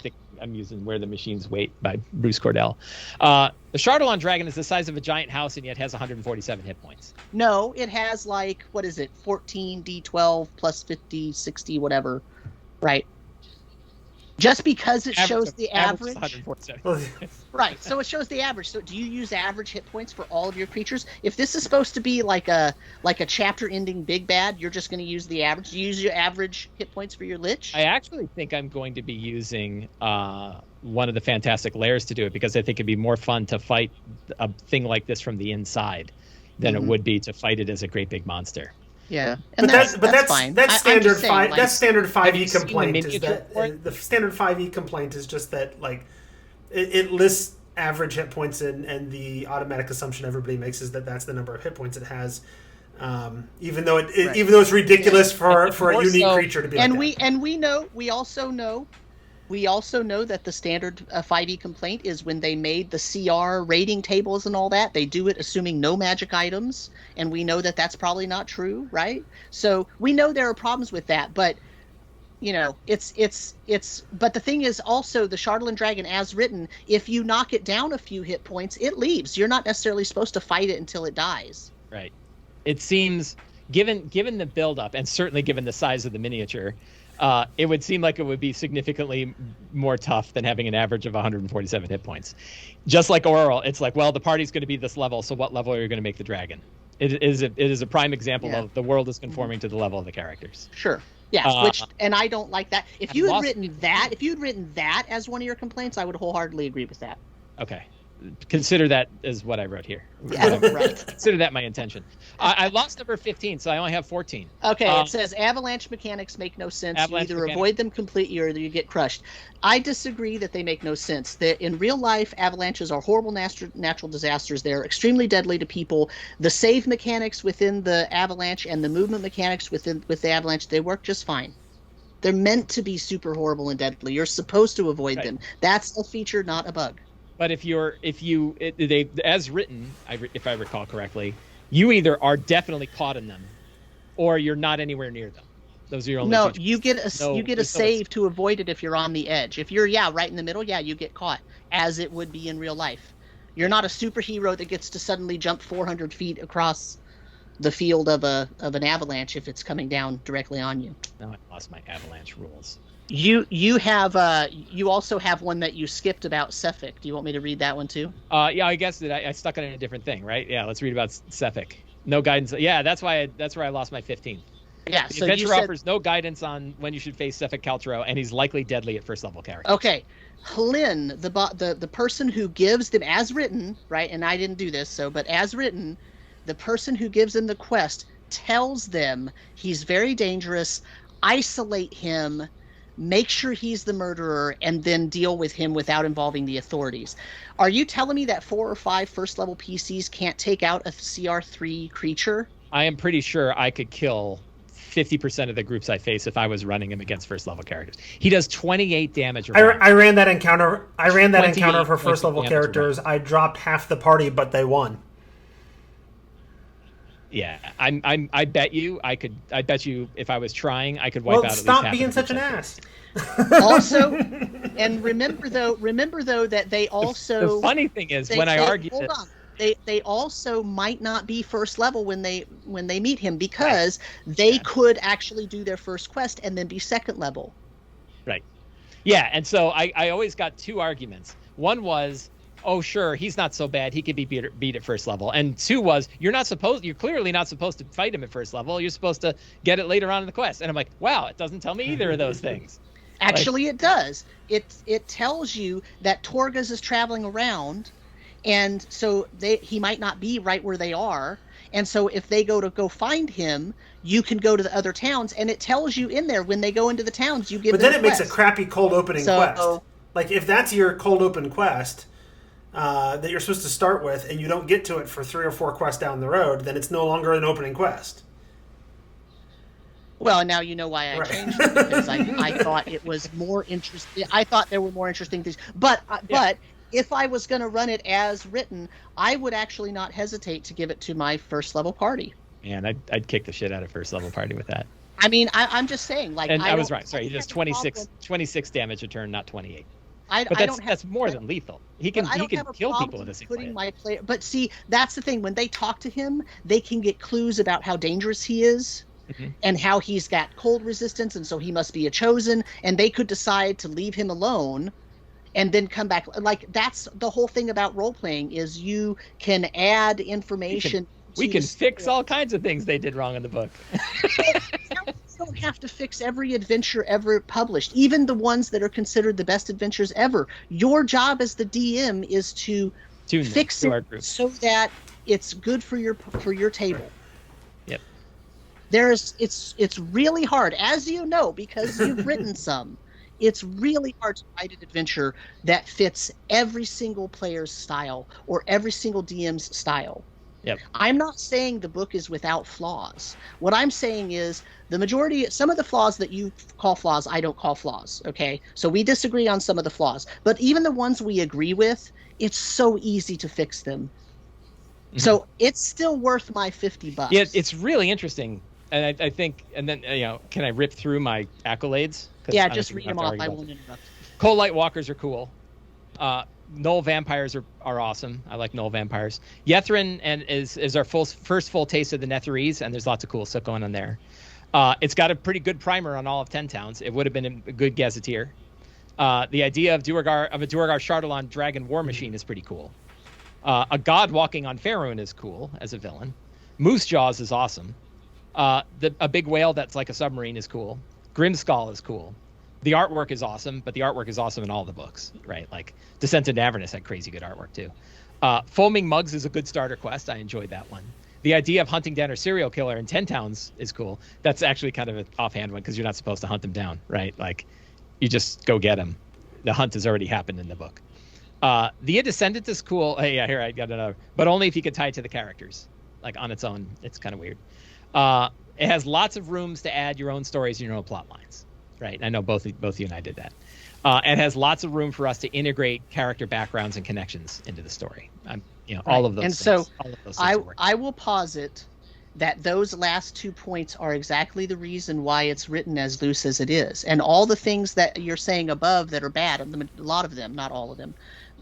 think I'm using Where the Machines Wait by Bruce Cordell. The Chardalon Dragon is the size of a giant house and yet has 147 hit points. No, it has 14 D12 plus 50, 60, whatever. Right. Just because it shows the average. Right. So it shows the average. So do you use average hit points for all of your creatures? If this is supposed to be like a chapter ending big bad, you're just going to use the average. Do you use your average hit points for your Lich? I actually think I'm going to be using one of the fantastic layers to do it, because I think it'd be more fun to fight a thing like this from the inside than it would be to fight it as a great big monster. Yeah, and that's fine. That's standard that's standard 5e complaint. Is that the standard 5e complaint is just that it lists average hit points, and the automatic assumption everybody makes is that that's the number of hit points it has, even though it's ridiculous for a unique creature to be. And we also know that the standard 5e complaint is when they made the CR rating tables and all that, they do it assuming no magic items, and we know that that's probably not true, right? So we know there are problems with that, but but the thing is also the Chardalon Dragon as written, if you knock it down a few hit points, it leaves. You're not necessarily supposed to fight it until it dies. Right. It seems, given the build-up, and certainly given the size of the miniature, it would seem like it would be significantly more tough than having an average of 147 hit points. Just like Oral, it's like, well, the party's going to be this level, so what level are you going to make the dragon? It is a prime example of the world is conforming to the level of the characters. Sure. Yes, and I don't like that. If you had written that as one of your complaints, I would wholeheartedly agree with that. Okay. Consider that as what I wrote here. Yeah, right. Consider that my intention. I lost number 15, so I only have 14. Okay, it says avalanche mechanics make no sense. You either avoid them completely or you get crushed. I disagree that they make no sense. That in real life, avalanches are horrible natural disasters. They're extremely deadly to people. The save mechanics within the avalanche and the movement mechanics with the avalanche, they work just fine. They're meant to be super horrible and deadly. You're supposed to avoid them. That's a feature, not a bug. But they as written, if I recall correctly, you either are definitely caught in them, or you're not anywhere near them. Those are your only. No, you get a save to avoid it if you're on the edge. If you're right in the middle, you get caught, as it would be in real life. You're not a superhero that gets to suddenly jump 400 feet across the field of an avalanche if it's coming down directly on you. Now I lost my avalanche rules. You also have one that you skipped about Sefik. Do you want me to read that one too? Yeah, I guess that I stuck it in a different thing, right? Yeah, let's read about Sefik. No guidance. Yeah, that's where I lost my 15th. Yeah, the adventure offers no guidance on when you should face Sefik Kaltro, and he's likely deadly at first level characters. Okay, Hlyn, the person who gives them as written, right? And I didn't do this, but as written, the person who gives them the quest tells them he's very dangerous. Isolate him. Make sure he's the murderer, and then deal with him without involving the authorities. Are you telling me that 4 or 5 first-level PCs can't take out a CR3 creature? I am pretty sure I could kill 50% of the groups I face if I was running him against first-level characters. He does 28 damage. I ran that encounter. For first-level characters. I dropped half the party, but they won. Yeah, I bet you if I was trying, I could wipe out at least half. Stop being such an ass. Also, and remember though that they also. The funny thing is, when I argued they also might not be first level when they meet him, because they could actually do their first quest and then be second level. Right. Yeah, and so I always got two arguments. One was, oh sure, he's not so bad, he could be beat at first level. And two was, you're clearly not supposed to fight him at first level. You're supposed to get it later on in the quest. And I'm like, wow, it doesn't tell me either of those things. Actually, it does. It tells you that Torgas is traveling around, and so he might not be right where they are. And so if they go find him, you can go to the other towns, and it tells you in there when they go into the towns, you give them But then it quest. makes a crappy cold opening quest. Like, if that's your cold open quest that you're supposed to start with, and you don't get to it for 3 or 4 quests down the road, then it's no longer an opening quest. Well, now you know why I changed it, because I thought it was more interesting. I thought there were more interesting things. But if I was going to run it as written, I would actually not hesitate to give it to my first level party. Man, I'd kick the shit out of first level party with that. I mean, I'm just saying. Like, and I was right. Sorry, he does 26 damage a turn, not 28. That's more than lethal. He can kill people with a single hit. But see, that's the thing. When they talk to him, they can get clues about how dangerous he is. Mm-hmm. And how he's got cold resistance, and so he must be a chosen, and they could decide to leave him alone and then come back. Like, that's the whole thing about role-playing, is you can add information. We can fix all kinds of things they did wrong in the book. You don't have to fix every adventure ever published, even the ones that are considered the best adventures ever. Your job as the DM is to fix it so that it's good for your table. Yep. It's really hard, as you know, because you've written some. It's really hard to write an adventure that fits every single player's style or every single DM's style. Yep. I'm not saying the book is without flaws. What I'm saying is some of the flaws that you call flaws, I don't call flaws, okay? So we disagree on some of the flaws. But even the ones we agree with, it's so easy to fix them. Mm-hmm. So it's still worth my $50. Yeah, it's really interesting. And I think, and then, can I rip through my accolades? Yeah, just read them off. I won't interrupt. Cold Light Walkers are cool. Null Vampires are awesome. I like Null Vampires. Yethrin is our first full taste of the Netherese, and there's lots of cool stuff going on there. It's got a pretty good primer on all of 10 towns. It would have been a good Gazetteer. The idea of a Duergar Chardalon Dragon War Machine is pretty cool. A god walking on Faerun is cool as a villain. Moose Jaws is awesome. A big whale that's like a submarine is cool. Grimskull is cool. The artwork is awesome, but the artwork is awesome in all the books, right? Like Descent into Avernus had crazy good artwork too. Foaming Mugs is a good starter quest. I enjoyed that one. The idea of hunting down a serial killer in 10 towns is cool. That's actually kind of an offhand one because you're not supposed to hunt them down, right? Like you just go get them. The hunt has already happened in the book. The Descendant is cool. Hey, yeah, here I got another, but only if you could tie it to the characters. Like on its own, it's kind of weird. It has lots of rooms to add your own stories and your own plot lines, right? I know both you and I did that. It has lots of room for us to integrate character backgrounds and connections into the story. All of those. And things, so I will posit that those last 2 points are exactly the reason why it's written as loose as it is. And all the things that you're saying above that are bad, a lot of them, not all of them,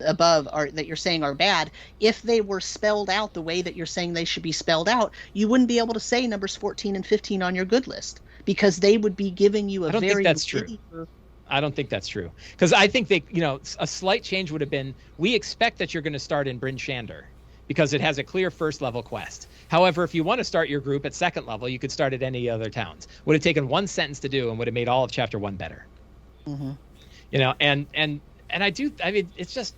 above that you're saying are bad, if they were spelled out the way that you're saying they should be spelled out, you wouldn't be able to say numbers 14 and 15 on your good list, because they would be giving you I don't think that's true. I don't think that's true, because I think a slight change would have been, we expect that you're going to start in Bryn Shander because it has a clear first level quest. However, if you want to start your group at second level, you could start at any other towns. Would have taken one sentence to do and would have made all of chapter 1 better. Mm-hmm. And it's just,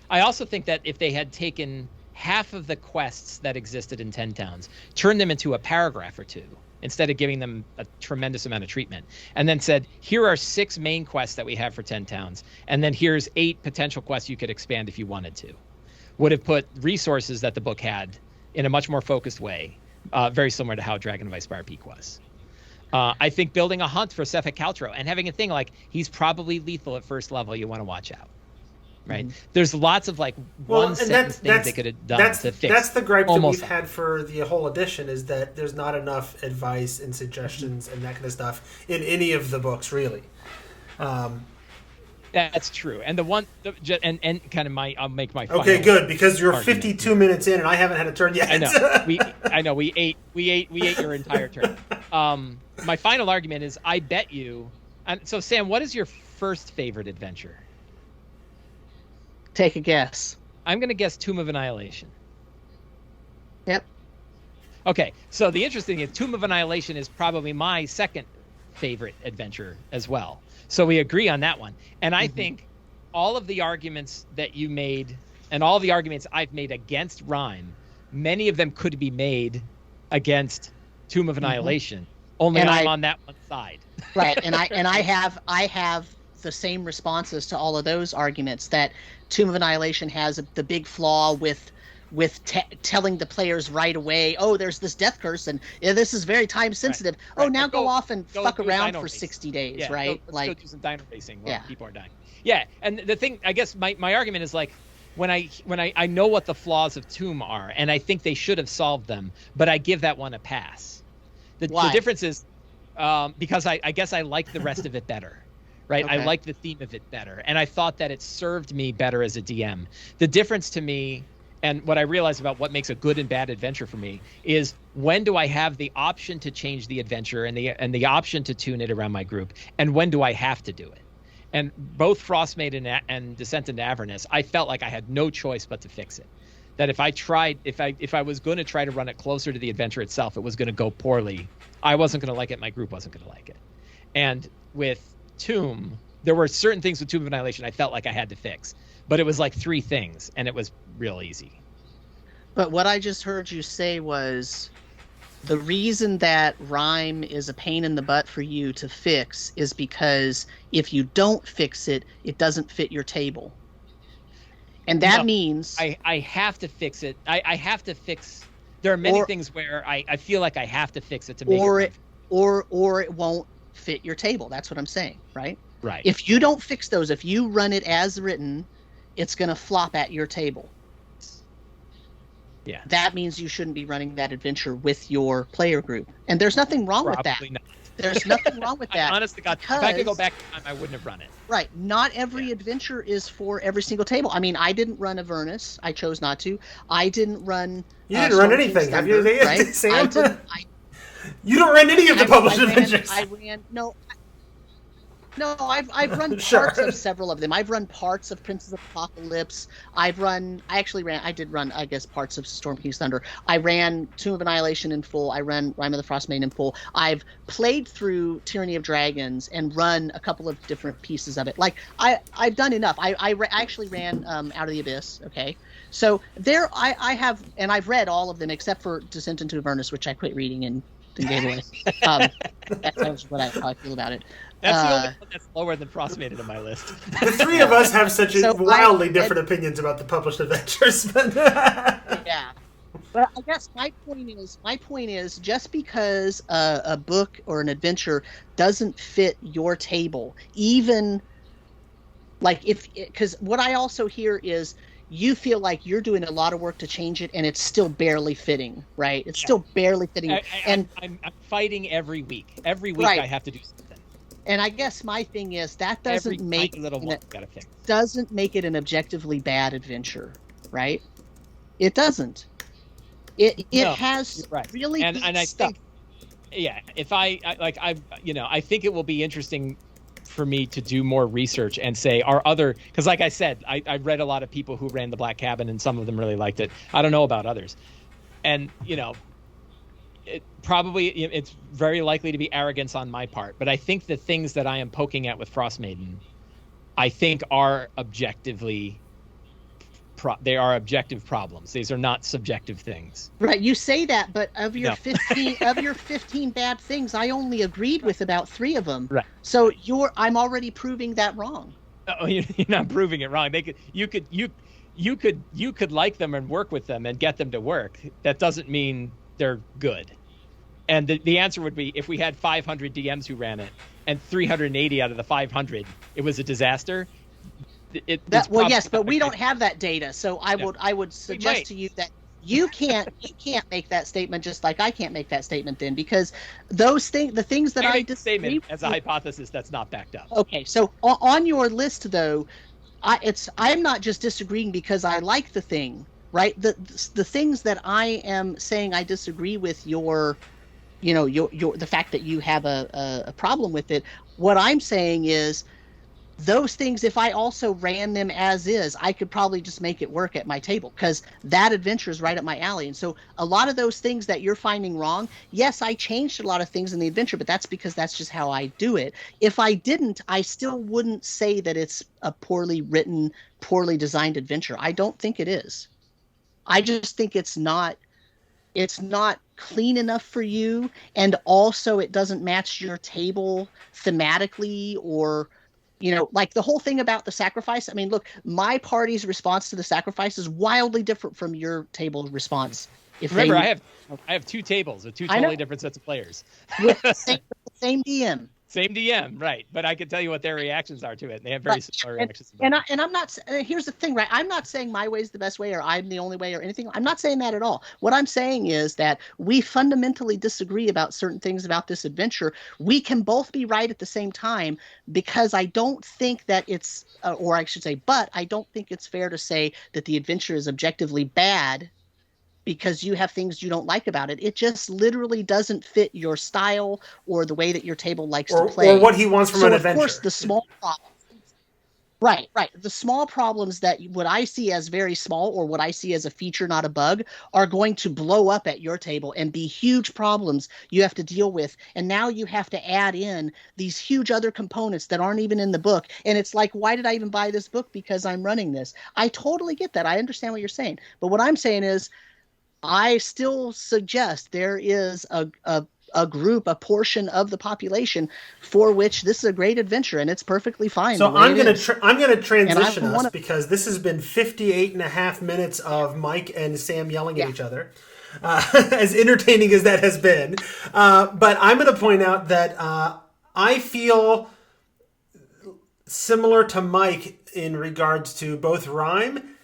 I also think that if they had taken half of the quests that existed in 10 towns, turned them into a paragraph or two, instead of giving them a tremendous amount of treatment, and then said, here are 6 main quests that we have for 10 towns, and then here's 8 potential quests you could expand if you wanted to, would have put resources that the book had in a much more focused way, very similar to how Dragon of Icespire Peak was. I think building a hunt for Sefik Kaltro and having a thing like, he's probably lethal at first level, you want to watch out. Right. Mm-hmm. There's lots of one sentence things they could have done to fix. That's the gripe that we've had for the whole edition, is that there's not enough advice and suggestions and that kind of stuff in any of the books, really. That's true. And and kind of I'll make my okay, final good, because you're argument. 52 minutes in and I haven't had a turn yet. I know. We ate your entire turn. My final argument is I bet you. And so Sam, what is your first favorite adventure? Take a guess. I'm going to guess Tomb of Annihilation. Yep. Okay, so the interesting thing is Tomb of Annihilation is probably my second favorite adventure as well. So we agree on that one. And I think all of the arguments that you made and all the arguments I've made against Rhyme, many of them could be made against Tomb of Annihilation. Only I'm on that one side. Right, and I have the same responses to all of those arguments, that Tomb of Annihilation has the big flaw with telling the players right away, oh, there's this death curse, and this is very time sensitive. Right. Oh, now go off and fuck around for 60 days, right? Let's go do some dino racing while people are dying. Yeah, and the thing, I guess my argument is like, when I know what the flaws of Tomb are, and I think they should have solved them, but I give that one a pass. The difference is because I guess I like the rest of it better. Right. Okay. I like the theme of it better. And I thought that it served me better as a DM. The difference to me, and what I realized about what makes a good and bad adventure for me, is when do I have the option to change the adventure and the option to tune it around my group, and when do I have to do it? And both Frostmaiden and Descent into Avernus, I felt like I had no choice but to fix it. That if I was going to try to run it closer to the adventure itself, it was going to go poorly. I wasn't going to like it. My group wasn't going to like it. And with Tomb, there were certain things with Tomb of Annihilation I felt like I had to fix, but it was like 3 things, and it was real easy. But what I just heard you say was the reason that Rhyme is a pain in the butt for you to fix is because if you don't fix it, it doesn't fit your table. And that means... I have to fix it. I have to fix... There are many things where I feel like I have to fix it to make it perfect. Or it won't fit your table. That's what I'm saying, right? Right. If you don't fix those, if you run it as written, it's going to flop at your table. Yeah. That means you shouldn't be running that adventure with your player group. And there's nothing wrong with that. Not. There's nothing wrong with that. Honest to God, if I could go back in time, I wouldn't have run it. Right. Not every adventure is for every single table. I mean, I didn't run Avernus. I chose not to. I didn't run... You didn't run anything, have you? Right? Sam? You don't run any of the published adventures. No, I've run parts of several of them. I've run parts of Princes of Apocalypse. I did run, I guess, parts of Storm King's Thunder. I ran Tomb of Annihilation in full. I ran Rime of the Frostmaiden in full. I've played through Tyranny of Dragons and run a couple of different pieces of it. Like, I've done enough. I actually ran Out of the Abyss, okay? So there, I have, and I've read all of them except for Descent into Avernus, which I quit reading and gave away. That's how I feel about it. That's the only one that's lower than Frostmaiden on my list. The 3 of us have such wildly different opinions about the published adventures. Yeah. But I guess my point is just because a book or an adventure doesn't fit your table, even like because what I also hear is you feel like you're doing a lot of work to change it and it's still barely fitting, right? It's still barely fitting. I'm fighting every week. Every week I have to do something. And I guess my thing is that doesn't make it an objectively bad adventure, right? It doesn't. It has really and I stuff. Think, if I think it will be interesting for me to do more research and say because like I said, I read a lot of people who ran the Black Cabin and some of them really liked it. I don't know about others. And, it's very likely to be arrogance on my part, but I think the things that I am poking at with Frostmaiden, I think are objectively they are objective problems. These are not subjective things. Right. You say that, but of your 15 bad things, I only agreed with about 3 of them. Right. So I'm already proving that wrong. Oh, you're not proving it wrong. You could like them and work with them and get them to work. That doesn't mean they're good. And the answer would be if we had 500 DMs who ran it and 380 out of the 500, it was a disaster. Yes, but we don't have that data. So I would suggest to you that you can't make that statement just like I can't make that statement then, because the things that I disagree with, as a hypothesis that's not backed up. Okay, so on your list though, I'm not just disagreeing because I like the thing, right? The things that I am saying I disagree with your the fact that you have a problem with it. What I'm saying is those things, if I also ran them as is, I could probably just make it work at my table, because that adventure is right up my alley. And so a lot of those things that you're finding wrong, yes, I changed a lot of things in the adventure, but that's because that's just how I do it. If I didn't, I still wouldn't say that it's a poorly written, poorly designed adventure. I don't think it is. I just think it's not clean enough for you, and also it doesn't match your table thematically, or like the whole thing about the sacrifice. I mean, look, my party's response to the sacrifice is wildly different from your table response. Remember, I have two tables with two totally different sets of players. With the same DM. Same DM, right? But I can tell you what their reactions are to it. They have very similar reactions. And I'm not. Here's the thing, right? I'm not saying my way is the best way, or I'm the only way, or anything. I'm not saying that at all. What I'm saying is that we fundamentally disagree about certain things about this adventure. We can both be right at the same time, because I don't think that it's, or I should say, but I don't think it's fair to say that the adventure is objectively bad because you have things you don't like about it. It just literally doesn't fit your style or the way that your table likes to play. Or what he wants from an adventure. Of course, the small problems. Right. The small problems that what I see as very small, or what I see as a feature, not a bug, are going to blow up at your table and be huge problems you have to deal with. And now you have to add in these huge other components that aren't even in the book. And it's like, why did I even buy this book? Because I'm running this. I totally get that. I understand what you're saying. But what I'm saying is, I still suggest there is a group, a portion of the population for which this is a great adventure, and it's perfectly fine. So I'm going to transition us, because this has been 58 and a half minutes of Mike and Sam yelling at each other, as entertaining as that has been. But I'm going to point out that I feel similar to Mike in regards to both Rhyme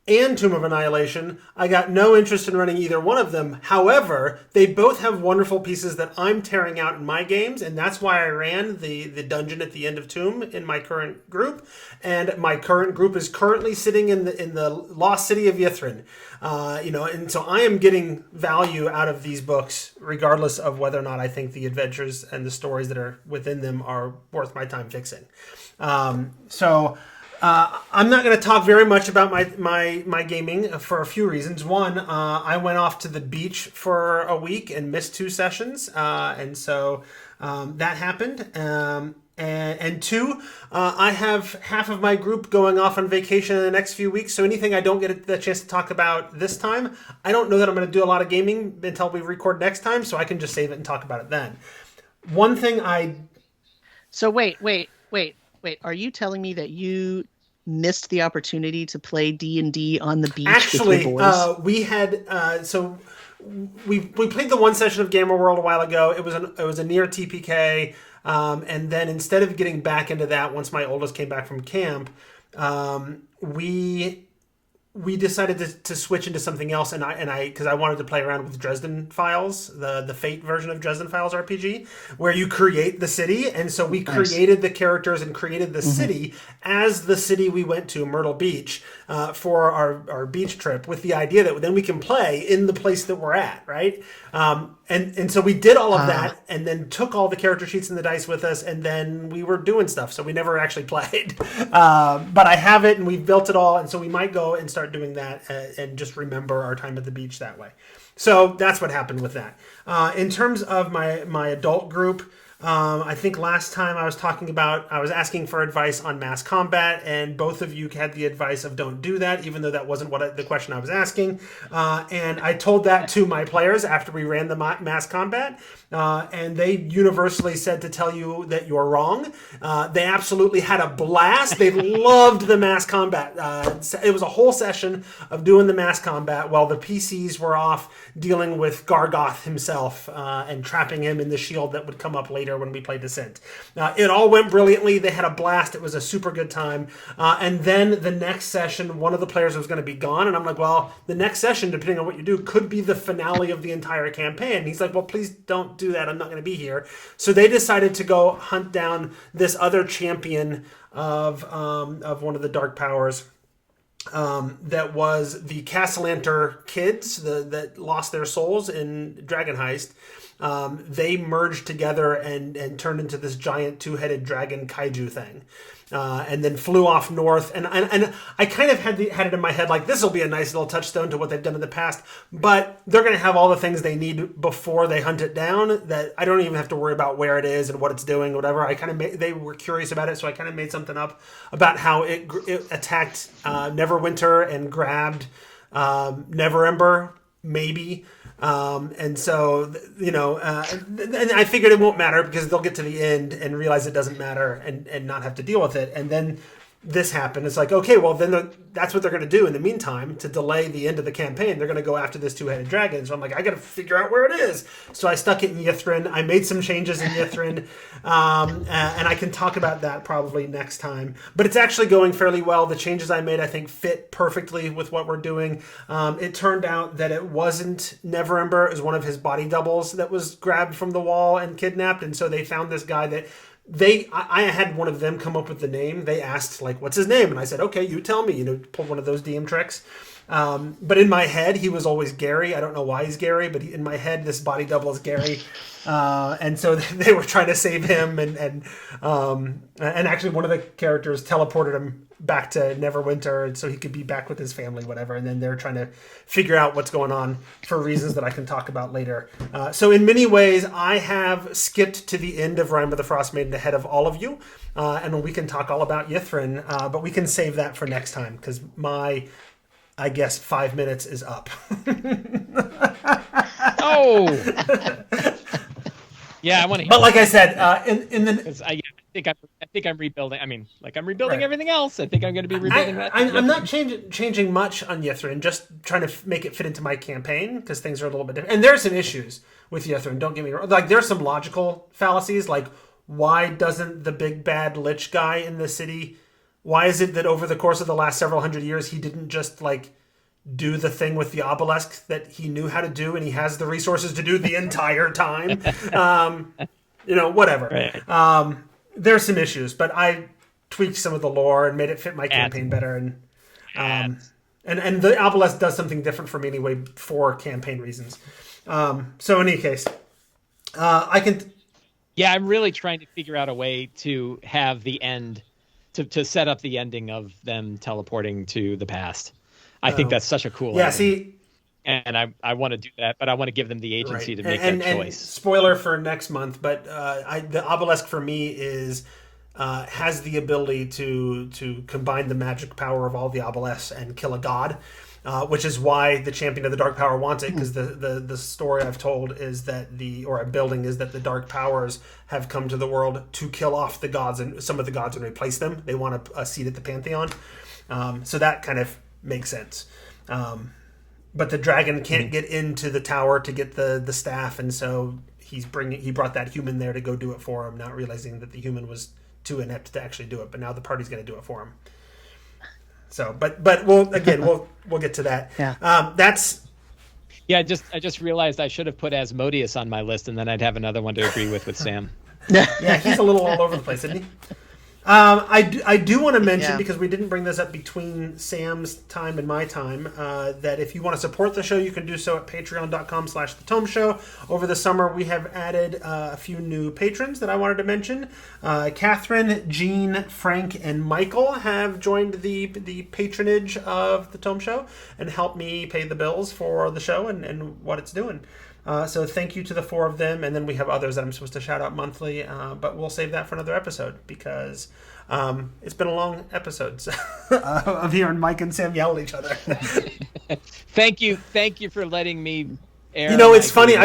and Tomb of Annihilation. I got no interest in running either one of them. However, they both have wonderful pieces that I'm tearing out in my games, and that's why I ran the dungeon at the end of Tomb in my current group. And my current group is currently sitting in the lost city of Ythryn. And so I am getting value out of these books, regardless of whether or not I think the adventures and the stories that are within them are worth my time fixing. I'm not going to talk very much about my gaming for a few reasons. One, I went off to the beach for a week and missed 2 sessions, and so that happened. And two, I have half of my group going off on vacation in the next few weeks, so anything I don't get the chance to talk about this time, I don't know that I'm going to do a lot of gaming until we record next time, so I can just save it and talk about it then. One thing So wait. Are you telling me that you missed the opportunity to play D&D on the beach with your boys? We had we played the one session of Gamer World a while ago. It was a near TPK, and then instead of getting back into that, once my oldest came back from camp, we decided to switch into something else, and I because I wanted to play around with Dresden Files, the Fate version of Dresden Files RPG, where you create the city, and so we created the characters and created the city as the city we went to, Myrtle Beach, for our beach trip, with the idea that then we can play in the place that we're at, right? And so we did all of that, and then took all the character sheets and the dice with us, and then we were doing stuff, so we never actually played. But I have it, and we've built it all, and so we might go and start doing that and just remember our time at the beach that way. So that's what happened with that. In terms of my adult group, I think last time I was asking for advice on mass combat, and both of you had the advice of don't do that, even though that wasn't the question I was asking. And I told that to my players after we ran the mass combat, and they universally said to tell you that you're wrong. They absolutely had a blast. They loved the mass combat. It was a whole session of doing the mass combat while the PCs were off dealing with Gargoth himself and trapping him in the shield that would come up later Peter when we played Descent. It all went brilliantly. They had a blast. It was a super good time. And then the next session, one of the players was going to be gone. And I'm like, well, the next session, depending on what you do, could be the finale of the entire campaign. And he's like, well, please don't do that. I'm not going to be here. So they decided to go hunt down this other champion of one of the dark powers. That was the Castellanter kids that lost their souls in Dragon Heist. They merged together and turned into this giant two-headed dragon kaiju thing. And then flew off north. And I kind of had it in my head, like, this will be a nice little touchstone to what they've done in the past. But they're going to have all the things they need before they hunt it down, that I don't even have to worry about where it is and what it's doing, whatever. They were curious about it, so I kind of made something up about how it attacked Neverwinter and grabbed Neverember, maybe. And so, and I figured it won't matter because they'll get to the end and realize it doesn't matter and not have to deal with it. And then this happened. It's like, okay, well, then that's what they're going to do in the meantime to delay the end of the campaign. They're going to go after this two-headed dragon. So I'm like, I got to figure out where it is. So I stuck it in Ythryn. I made some changes in Ythryn. And I can talk about that probably next time. But it's actually going fairly well. The changes I made, I think, fit perfectly with what we're doing. It turned out that it wasn't Neverember. It was one of his body doubles that was grabbed from the wall and kidnapped. And so they found this guy that I had one of them come up with the name. They asked, like, what's his name? And I said, okay, you tell me, pull one of those DM tricks. But in my head, he was always Gary. I don't know why he's Gary, but in my head, this body double is Gary. And so they were trying to save him. And actually one of the characters teleported him back to Neverwinter, and so he could be back with his family, whatever. And then they're trying to figure out what's going on for reasons that I can talk about later. So in many ways, I have skipped to the end of Rime of the Frost Maiden ahead of all of you, and we can talk all about Ythryn, but we can save that for next time because I guess 5 minutes is up. Oh. Yeah, I want to. But like I said, I think I'm rebuilding. I mean, like I'm rebuilding everything else. I think I'm going to be rebuilding that. I'm not changing much on Ythryn, just trying to make it fit into my campaign because things are a little bit different. And there's some issues with Ythryn. Don't get me wrong. Like there's some logical fallacies. Like why doesn't the big bad lich guy in the city? Why is it that over the course of the last several hundred years he didn't just like do the thing with the obelisk that he knew how to do and he has the resources to do the entire time? Whatever. Right. There's some issues, but I tweaked some of the lore and made it fit my campaign better. And the obelisk does something different for me anyway for campaign reasons. So in any case, I can. Yeah, I'm really trying to figure out a way to have the end, to set up the ending of them teleporting to the past. I think that's such a cool idea. See. And I want to do that, but I want to give them the agency to make that choice. And spoiler for next month, but the obelisk for me has the ability to combine the magic power of all the obelisks and kill a god, which is why the champion of the dark power wants it, because the story I've told is that I'm building is that the dark powers have come to the world to kill off the gods and some of the gods and replace them. They want a seat at the pantheon, so that kind of makes sense. But the dragon can't get into the tower to get the staff, and so he brought that human there to go do it for him, not realizing that the human was too inept to actually do it. But now the party's going to do it for him. So, but we'll get to that. Yeah. That's. Yeah, I just realized I should have put Asmodeus on my list, and then I'd have another one to agree with Sam. Yeah, he's a little all over the place, isn't he? I do want to mention, because we didn't bring this up between Sam's time and my time, that if you want to support the show, you can do so at patreon.com/The Tome Show. Over the summer, we have added a few new patrons that I wanted to mention. Catherine, Jean, Frank, and Michael have joined the patronage of The Tome Show and helped me pay the bills for the show and what it's doing. So thank you to the four of them, and then we have others that I'm supposed to shout out monthly, but we'll save that for another episode because it's been a long episode of hearing Mike and Sam yell at each other. Thank you for letting me air. It's funny.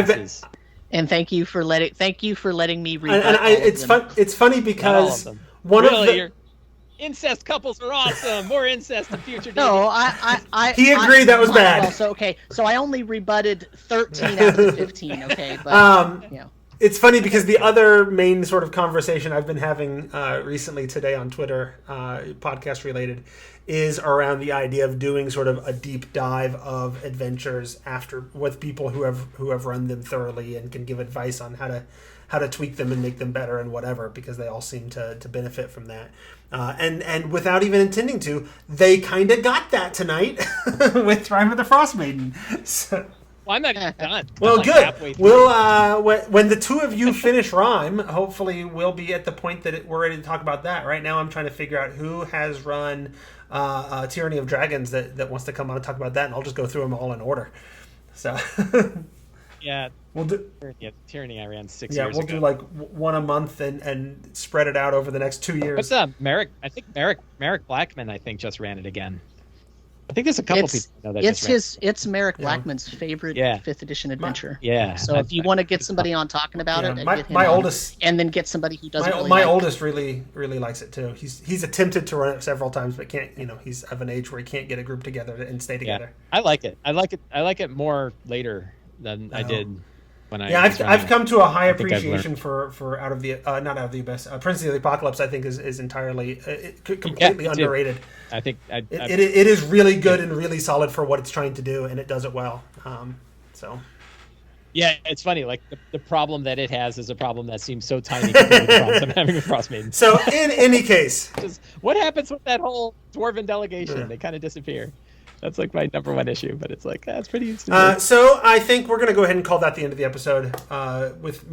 And thank you for letting me read. It's funny because one of the incest couples are awesome. More incest in future days. No, he agreed that was bad. Well, so I only rebutted 13 out of 15. Okay, but It's funny because the other main sort of conversation I've been having recently today on Twitter, podcast related, is around the idea of doing sort of a deep dive of adventures after with people who have run them thoroughly and can give advice on how to tweak them and make them better and whatever, because they all seem to benefit from that. And without even intending to, they kind of got that tonight with Rime of the Frost Maiden. So, well, I'm not done. Well, like good. We'll when the two of you finish Rime, hopefully we'll be at the point that we're ready to talk about that. Right now, I'm trying to figure out who has run Tyranny of Dragons that wants to come on and talk about that, and I'll just go through them all in order. So, yeah, we'll do. Yeah, Tyranny I ran 6 years ago. Yeah, we'll do like one a month and spread it out over the next 2 years. What's Merrick? I think Merrick Blackman just ran it again. I think there's a couple people I know that it's Merrick Blackman's favorite 5th edition adventure. So if you want to get somebody on talking about it, get him my on, oldest, and then get somebody who doesn't. My oldest really likes it too. He's attempted to run it several times, but can't. He's of an age where he can't get a group together and stay together. I like it. I like it more later than I did. I've come to a high appreciation for Out of the not Out of the Abyss. Prince of the Apocalypse, I think, is entirely completely underrated. I think it is really good and really solid for what it's trying to do, and it does it well. Yeah, it's funny. Like the problem that it has is a problem that seems so tiny compared to the problems I'm having with Frost Maiden. So in any case, what happens with that whole dwarven delegation? Yeah. They kind of disappear. That's like my number one issue, but it's like that's pretty interesting. So I think we're going to go ahead and call that the end of the episode with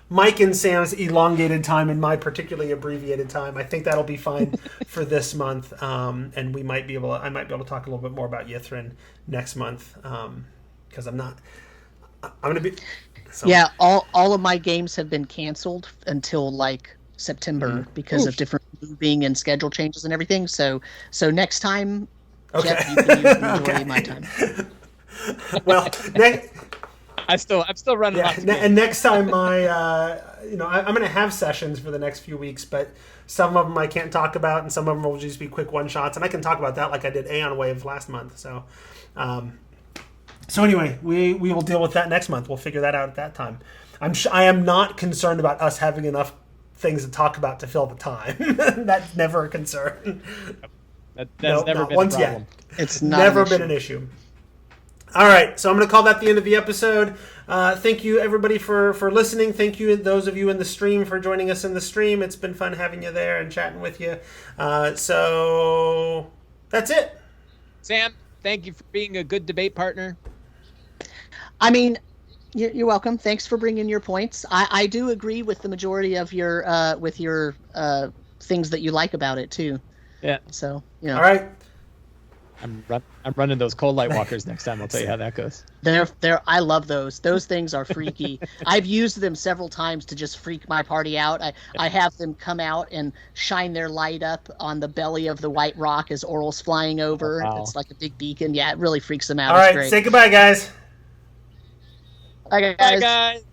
Mike and Sam's elongated time and my particularly abbreviated time. I think that'll be fine for this month, and I might be able to talk a little bit more about Yithrin next month because I'm going to be. So. Yeah, all of my games have been canceled until like September because of different moving and schedule changes and everything. So next time. Okay. Jeff, you can enjoy my time. Well, I'm still running. And next time, I'm going to have sessions for the next few weeks, but some of them I can't talk about, and some of them will just be quick one shots, and I can talk about that like I did Aeon Wave last month. So, anyway, we will deal with that next month. We'll figure that out at that time. I am not concerned about us having enough things to talk about to fill the time. That's never a concern. That's never been a problem. Yet. It's not never been an issue. All right, so I'm going to call that the end of the episode. Thank you, everybody, for listening. Thank you, those of you in the stream, for joining us in the stream. It's been fun having you there and chatting with you. So that's it. Sam, thank you for being a good debate partner. I mean, you're welcome. Thanks for bringing your points. I do agree with the majority of your things that you like about it too. Yeah. So, All right. I'm running those cold light walkers next time. I'll tell you how that goes. I love those. Those things are freaky. I've used them several times to just freak my party out. I have them come out and shine their light up on the belly of the white rock as Oral's flying over. Oh, wow. It's like a big beacon. Yeah, it really freaks them out. All right. Great. Say goodbye, guys. Bye, guys. Bye, guys.